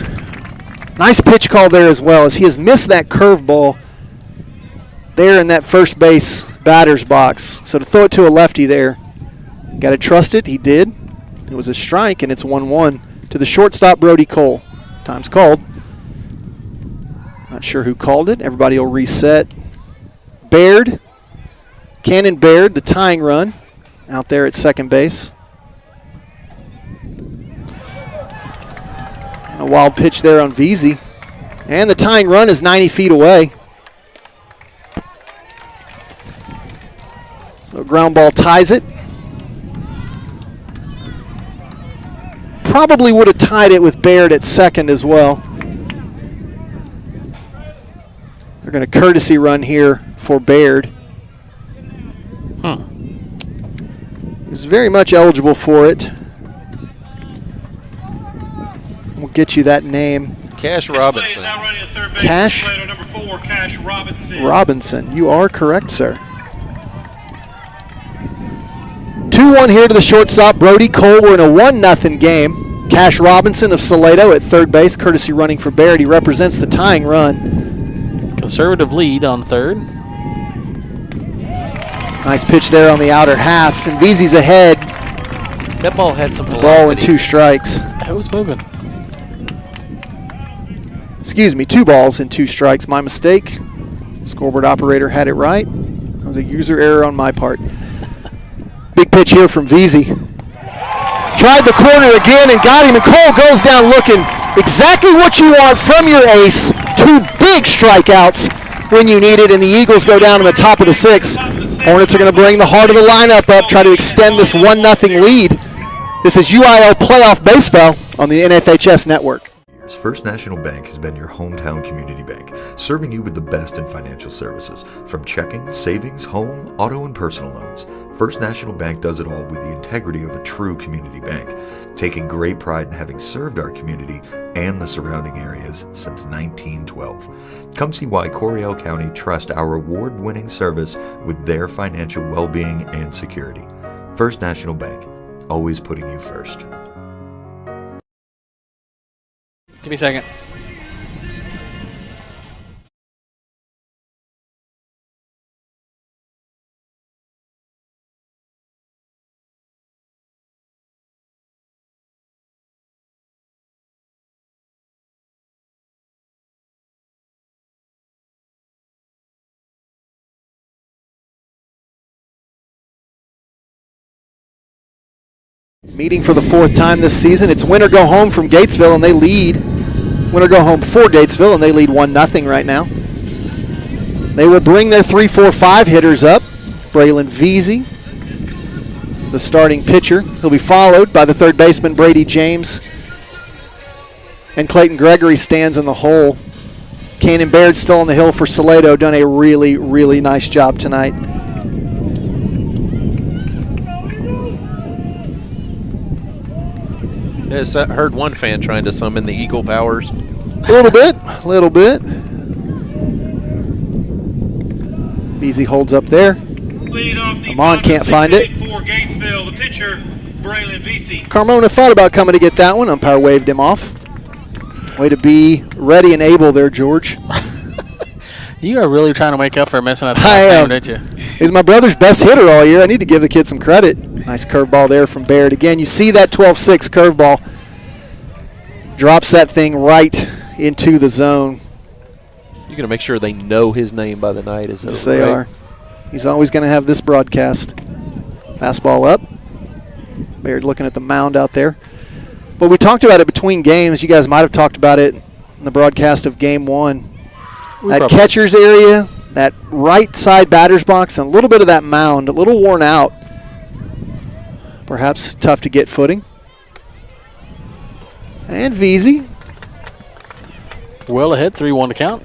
Nice pitch call there as well, as he has missed that curveball there in that first base batter's box. So to throw it to a lefty there, got to trust it. He did. It was a strike, and it's 1-1 to the shortstop, Brody Cole. Time's called. Not sure who called it. Everybody will reset. Baird, Cannon Baird, the tying run out there at second base. And a wild pitch there on Veazey. And the tying run is 90 feet away. So ground ball ties it. Probably would have tied it with Baird at second as well. They're going to courtesy run here for Baird. He was very much eligible for it. We'll get you that name. Cash Robinson. Cash Robinson. You are correct, sir. 2-1 here to the shortstop, Brody Cole. We're in a 1-0 game. Cash Robinson of Salado at third base, courtesy running for Baird. He represents the tying run. Conservative lead on third. Nice pitch there on the outer half, and Veazey's ahead. That ball had some velocity. Ball and 2 strikes. It was moving. Excuse me, 2 balls and 2 strikes. My mistake. Scoreboard operator had it right. That was a user error on my part. Big pitch here from Veazey. Tried the corner again and got him, and Cole goes down looking exactly what you want from your ace. 2 big strikeouts when you need it, and the Eagles go down in the top of the 6th. Hornets are going to bring the heart of the lineup up, try to extend this 1-0 lead. This is UIL Playoff Baseball on the NFHS Network. First National Bank has been your hometown community bank, serving you with the best in financial services. From checking, savings, home, auto, and personal loans, First National Bank does it all with the integrity of a true community bank, taking great pride in having served our community and the surrounding areas since 1912. Come see why Coryell County trusts our award-winning service with their financial well-being and security. First National Bank, always putting you first. Give me a second. Meeting for the 4th time this season. It's win or go home from Gatesville, and they lead. Win or go home for Gatesville, and they lead 1-0 right now. They will bring their 3-4-5 hitters up. Braylon Veazey, the starting pitcher. He'll be followed by the third baseman, Brady Jaynes. And Clayton Gregory stands in the hole. Cannon Baird still on the hill for Salado. Done a really, really nice job tonight. Yes, I heard one fan trying to summon the Eagle powers. A little bit. Veazey holds up there. Amon can't find it. For Gatesville, the pitcher, Braylon Veazey. Carmona thought about coming to get that one. Umpire waved him off. Way to be ready and able there, George. You are really trying to make up for messing up the I am. game, didn't you? He's my brother's best hitter all year. I need to give the kid some credit. Nice curveball there from Baird. Again, you see that 12-6 curveball. Drops that thing right into the zone. You're going to make sure they know his name by the night. Yes, they are. He's always going to have this broadcast. Fastball up. Baird looking at the mound out there. But we talked about it between games. You guys might have talked about it in the broadcast of Game 1. That catcher's area, that right side batter's box, and a little bit of that mound, a little worn out. Perhaps tough to get footing. And Veazey. Well ahead, 3-1 to count.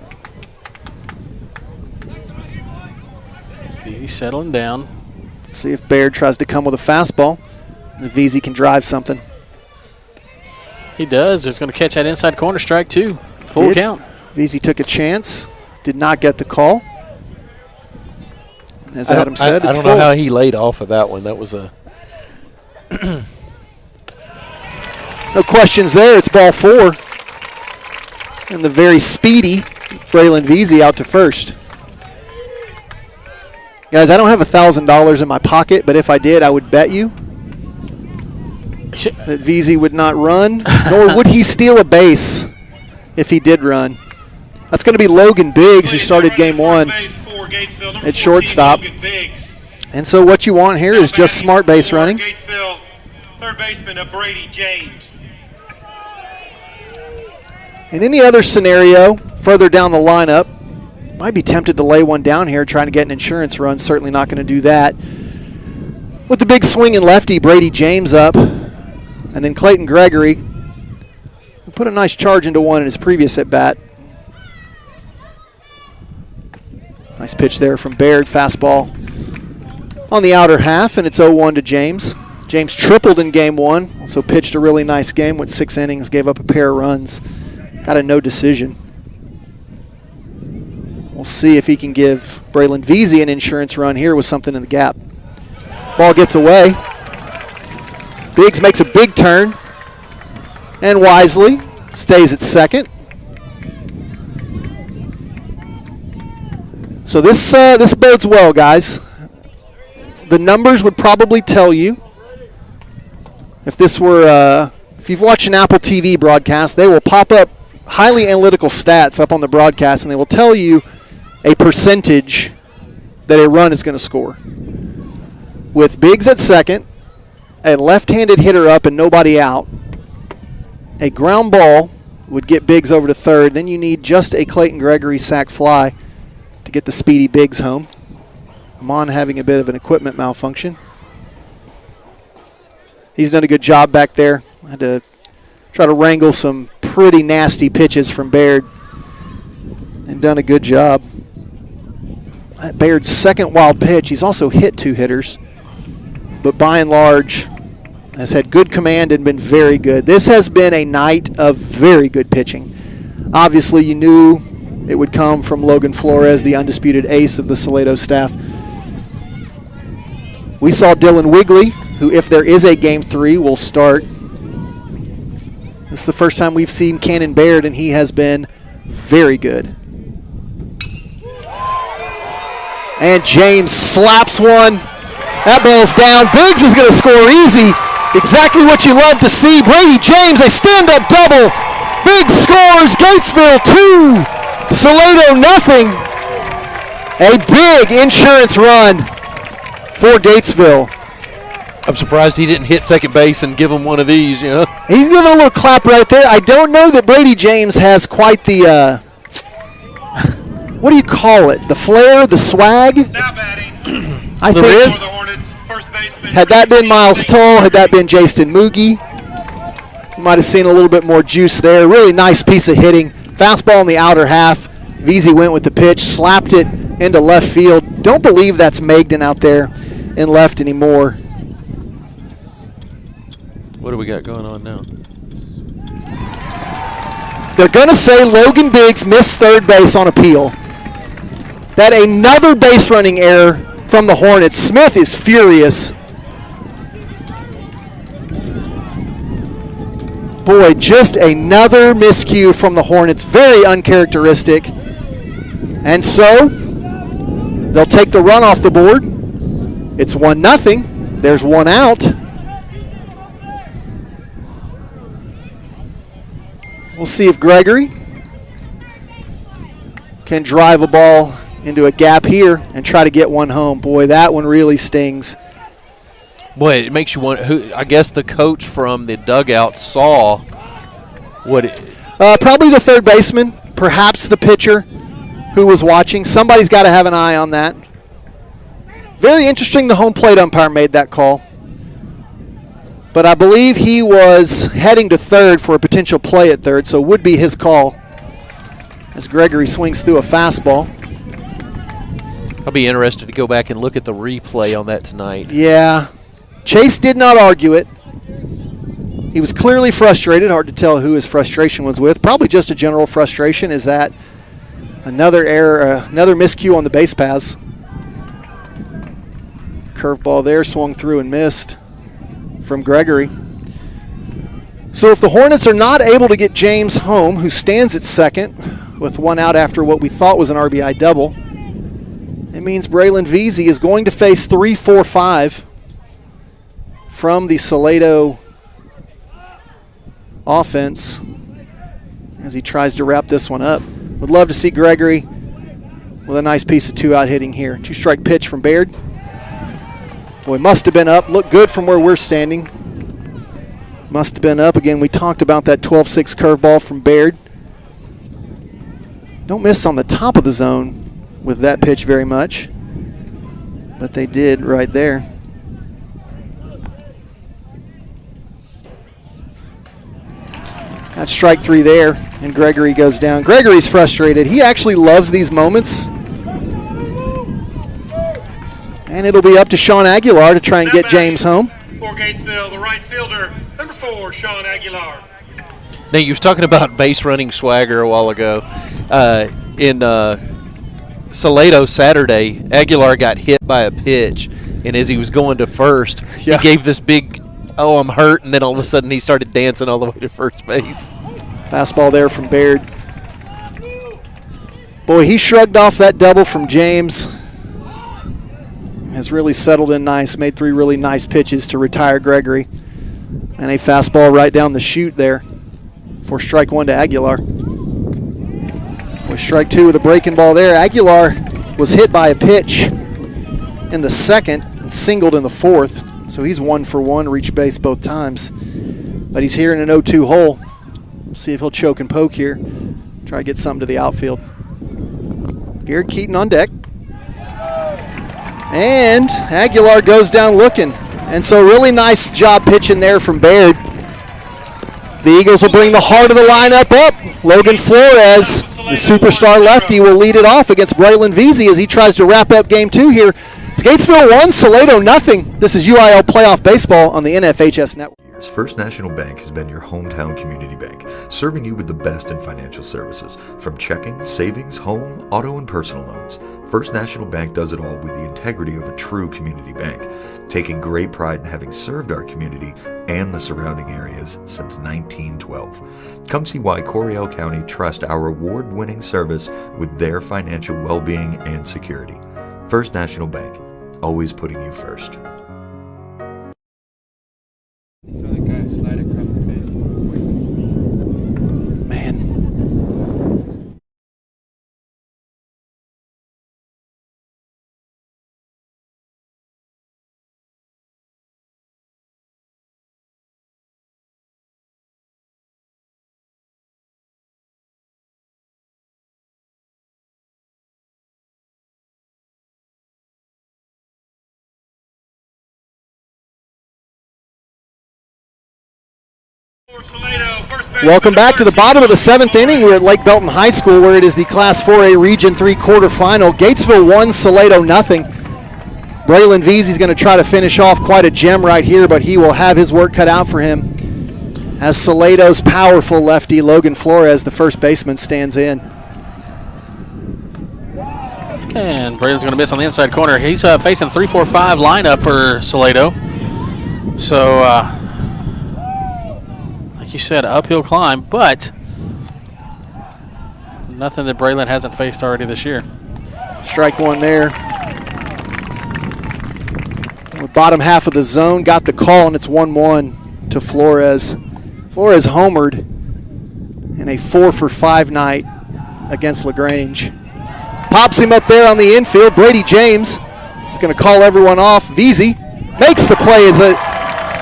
Veazey settling down. See if Baird tries to come with a fastball. And Veazey can drive something. He does. He's going to catch that inside corner, strike 2. Full count. Veazey took a chance. Did not get the call. As Adam said, it's I don't full. know how he laid off of that one. That was a... No questions there. It's ball 4. And the very speedy Braylon Veazey out to first. Guys, I don't have $1,000 in my pocket, but if I did, I would bet you that Veazey would not run, nor would he steal a base if he did run. That's going to be Logan Biggs, who started Game 1 at shortstop. And so what you want here is just smart base running. Third baseman of Brady Jaynes. In any other scenario, further down the lineup, might be tempted to lay one down here, trying to get an insurance run. Certainly not going to do that. With the big swinging lefty, Brady Jaynes up. And then Clayton Gregory, who put a nice charge into one in his previous at-bat. Nice pitch there from Baird. Fastball on the outer half, and it's 0-1 to Jaynes. Jaynes tripled in Game 1. Also pitched a really nice game. Went 6 innings, gave up a pair of runs. Got a no decision. We'll see if he can give Braylon Veazey an insurance run here with something in the gap. Ball gets away. Biggs makes a big turn. And wisely stays at second. So this bodes well, guys. the numbers would probably tell you, if you've watched an Apple TV broadcast, they will pop up highly analytical stats up on the broadcast, and they will tell you a percentage that a run is going to score. With Biggs at second, a left-handed hitter up and nobody out, a ground ball would get Biggs over to third. Then you need just a Clayton Gregory sac fly to get the speedy Biggs home. Amon having a bit of an equipment malfunction. He's done a good job back there. I had to try to wrangle some pretty nasty pitches from Baird and done a good job. That Baird's second wild pitch, he's also hit 2 hitters, but by and large has had good command and been very good. This has been a night of very good pitching. Obviously, you knew it would come from Logan Flores, the undisputed ace of the Salado staff. We saw Dylan Wigley, who, if there is a Game 3, will start. This is the first time we've seen Cannon Baird, and he has been very good. And Jaynes slaps one. That ball's down. Biggs is going to score easy. Exactly what you love to see. Brady Jaynes, a stand-up double. Biggs scores. Gatesville 2, Salado nothing. A big insurance run for Gatesville. I'm surprised he didn't hit second base and give him one of these, you know. He's giving a little clap right there. I don't know that Brady Jaynes has quite the, what do you call it? The flair, the swag? Now batting. I think For the Hornets, first baseman. had that been Miles Toll, had that been Jason Moogie, you might have seen a little bit more juice there. Really nice piece of hitting. Fastball in the outer half. Veazey went with the pitch, slapped it into left field. Don't believe that's Magden out there in left anymore. What do we got going on now? They're going to say Logan Biggs missed third base on appeal. That another base running error from the Hornets. Smith is furious. Boy, just another miscue from the Hornets. Very uncharacteristic. And so, they'll take the run off the board. It's 1-0. There's one out. We'll see if Gregory can drive a ball into a gap here and try to get one home. Boy, that one really stings. Boy, it makes you wonder. I guess the coach from the dugout saw what it. Probably the third baseman, perhaps the pitcher who was watching. Somebody's got to have an eye on that. Very interesting the home plate umpire made that call. But I believe he was heading to third for a potential play at third, so it would be his call as Gregory swings through a fastball. I'll be interested to go back and look at the replay on that tonight. Yeah. Chase did not argue it. He was clearly frustrated. Hard to tell who his frustration was with. Probably just a general frustration. Is that another error, another miscue on the base paths. Curveball there, swung through and missed from Gregory. So if the Hornets are not able to get James home, who stands at second with one out after what we thought was an RBI double, it means Braylon Veazey is going to face 3-4-5 from the Salado offense as he tries to wrap this one up. Would love to see Gregory with a nice piece of two-out hitting here. Two-strike pitch from Baird. Boy, must have been up. Looked good from where we're standing. Must have been up. Again, we talked about that 12-6 curveball from Baird. Don't miss on the top of the zone with that pitch very much, but they did right there. Got strike 3 there, and Gregory goes down. Gregory's frustrated. He actually loves these moments. And it'll be up to Sean Aguilar to try and get James home. For Gatesville, the right fielder, number 4, Sean Aguilar. Now, you was talking about base running swagger a while ago. In Salado Saturday, Aguilar got hit by a pitch, and as he was going to first, he gave this big, oh, I'm hurt, and then all of a sudden he started dancing all the way to first base. Fastball there from Baird. Boy, he shrugged off that double from James. has really settled in nice, made 3 really nice pitches to retire Gregory. And a fastball right down the chute there for strike 1 to Aguilar. With strike 2 with a breaking ball there. Aguilar was hit by a pitch in the second and singled in the fourth. So he's 1 for 1, reached base both times. But he's here in an 0-2 hole. See if he'll choke and poke here. Try to get something to the outfield. Garrett Keaton on deck. And Aguilar goes down looking. And so really nice job pitching there from Baird. The Eagles will bring the heart of the lineup up. Logan Flores, the superstar lefty, will lead it off against Braylon Veazey as he tries to wrap up game 2 here. It's Gatesville 1, Salado nothing. This is UIL Playoff Baseball on the NFHS Network. First National Bank has been your hometown community bank, serving you with the best in financial services. From checking, savings, home, auto, and personal loans, First National Bank does it all with the integrity of a true community bank, taking great pride in having served our community and the surrounding areas since 1912. Come see why Coryell County trusts our award-winning service with their financial well-being and security. First National Bank, always putting you first. Slide across the base. Man. Welcome back to the bottom of the 7th inning. We're at Lake Belton High School where it is the Class 4A Region 3 quarterfinal. Gatesville 1, Salado nothing. Braylon Veazey's going to try to finish off quite a gem right here, but he will have his work cut out for him as Salado's powerful lefty, Logan Flores, the first baseman, stands in. And Braylon's going to miss on the inside corner. He's facing 3-4-5 lineup for Salado. So, like you said, uphill climb, but nothing that Braylon hasn't faced already this year. Strike 1 there. The bottom half of the zone got the call, and it's 1-1 to Flores. Flores homered in a 4-for-5 night against LaGrange. Pops him up there on the infield. Brady Jaynes is going to call everyone off. Veazey makes the play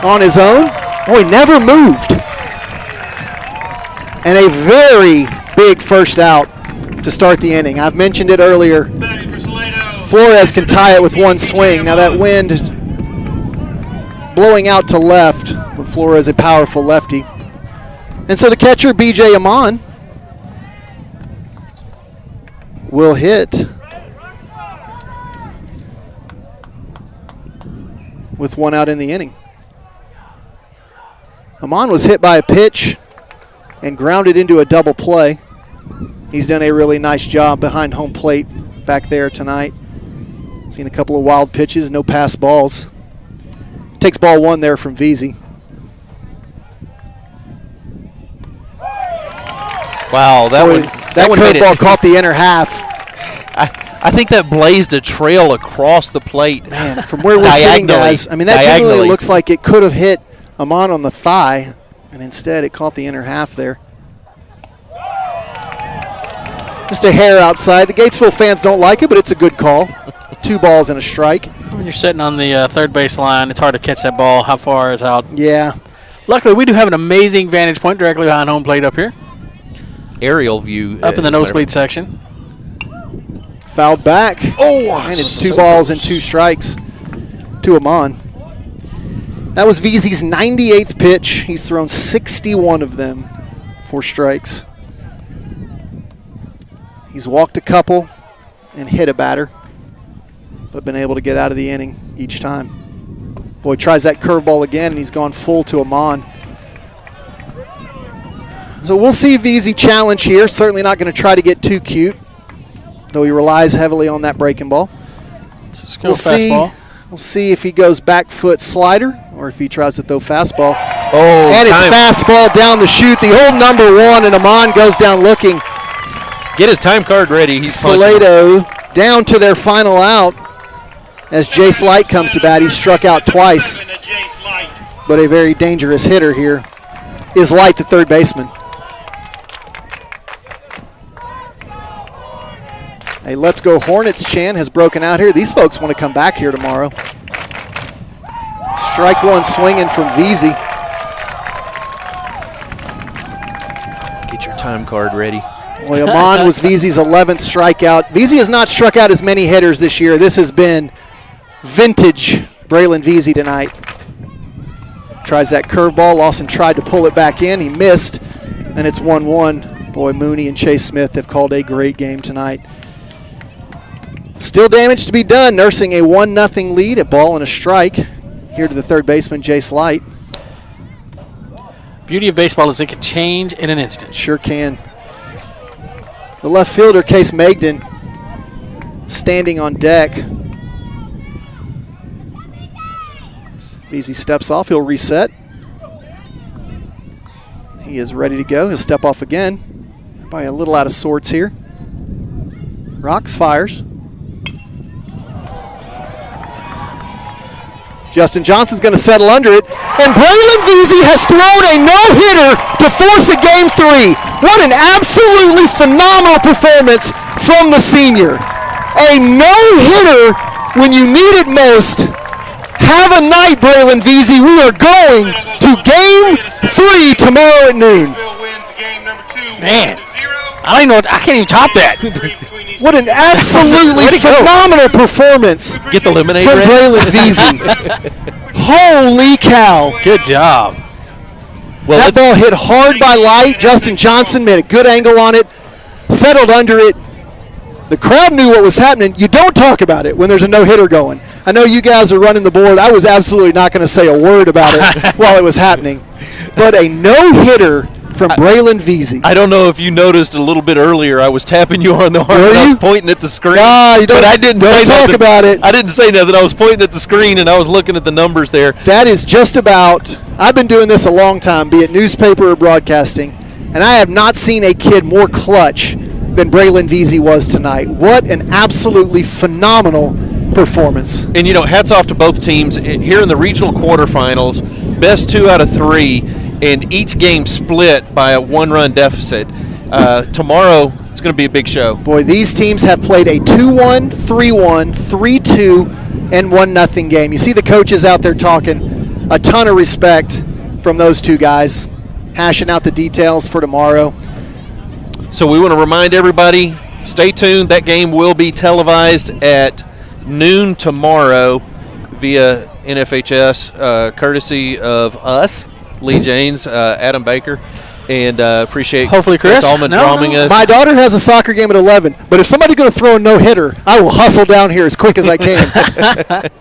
on his own. Oh, he never moved. And a very big first out to start the inning. I've mentioned it earlier. Flores can tie it with one swing. Now that wind blowing out to left, but Flores a powerful lefty. And so the catcher, B.J. Amon, will hit with 1 out in the inning. Amon was hit by a pitch and grounded into a double play. He's done a really nice job behind home plate back there tonight. Seen a couple of wild pitches, no pass balls. Takes ball 1 there from Veazey. Wow, that curveball caught the inner half. I think that blazed a trail across the plate. Man, from where we're sitting, guys, I mean, that generally looks like it could have hit Amon on the thigh, and instead it caught the inner half there. Just a hair outside. The Gatesville fans don't like it, but it's a good call. 2 balls and a strike. When you're sitting on the third base line, it's hard to catch that ball. How far is out? Yeah. Luckily, we do have an amazing vantage point directly behind home plate up here. Aerial view. Up in the nosebleed section. Fouled back. Oh, and it's 2 balls and 2 strikes to Amon. That was Veazey's 98th pitch. He's thrown 61 of them for strikes. He's walked a couple and hit a batter, but been able to get out of the inning each time. Boy, tries that curveball again, and he's gone full to Amon. So we'll see Veazey challenge here. Certainly not going to try to get too cute, though he relies heavily on that breaking ball. We'll see if he goes back foot slider or if he tries to throw fastball. Oh, and it's fastball down the chute. The old number 1, and Amon goes down looking. Get his time card ready. He's Salado down to their final out. as Jace Light comes to bat. He struck out twice, but a very dangerous hitter here is Light, the third baseman. A Let's Go Hornets chant has broken out here. These folks want to come back here tomorrow. Strike one swinging from Veazey. Get your time card ready. Well, Amon was Veazey's 11th strikeout. Veazey has not struck out as many hitters this year. This has been vintage Braylon Veazey tonight. Tries that curveball. Lawson tried to pull it back in. He missed, and it's 1-1. Boy, Mooney and Chase Smith have called a great game tonight. Still damage to be done, nursing a 1-0 lead, a ball and a strike. Here to the third baseman, Jace Light. Beauty of baseball is it can change in an instant. Sure can. The left fielder, Case Magden, standing on deck. Veazey steps off. He'll reset. He is ready to go. He'll step off again. Probably a little out of sorts here. Rocks fires. Justin Johnson's going to settle under it. And Braylon Veazey has thrown a no-hitter to force a Game 3. What an absolutely phenomenal performance from the senior. A no-hitter when you need it most. Have a night, Braylon Veazey. We are going to Game 3 tomorrow at noon. Man, I don't even know. I can't even top that. What an absolutely phenomenal performance Get the lemonade from ready. Braylon Veazey. Holy cow. Good job. Well, That ball hit hard by Light. Justin Johnson made a good angle on it, settled under it. The crowd knew what was happening. You don't talk about it when there's a no-hitter going. I know you guys are running the board. I was absolutely not going to say a word about it while it was happening. But a no-hitter from Braylon Veazey. I don't know if you noticed a little bit earlier. I was tapping you on the arm. And I was pointing at the screen. You don't, but I didn't say talk nothing about it. I didn't say nothing. I was pointing at the screen and I was looking at the numbers there. That is just about. I've been doing this a long time, be it newspaper or broadcasting, and I have not seen a kid more clutch than Braylon Veazey was tonight. What an absolutely phenomenal performance. And, hats off to both teams. Here in the regional quarterfinals, best 2 out of 3. And each game split by a 1-run deficit. Tomorrow, it's going to be a big show. Boy, these teams have played a 2-1, 3-1, 3-2, and 1-0 game. You see the coaches out there talking. A ton of respect from those two guys, hashing out the details for tomorrow. So we want to remind everybody, stay tuned. That game will be televised at noon tomorrow via NFHS, courtesy of us. Lee Jaynes, Adam Baker, and appreciate hopefully Chris Allman drumming us. My daughter has a soccer game at 11, but if somebody's going to throw a no-hitter, I will hustle down here as quick as I can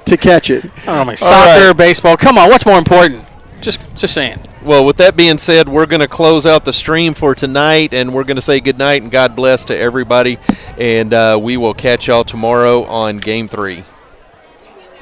to catch it. Oh, my soccer, baseball. Come on, what's more important? Just saying. Well, with that being said, we're going to close out the stream for tonight, and we're going to say good night and God bless to everybody, and we will catch y'all tomorrow on Game 3.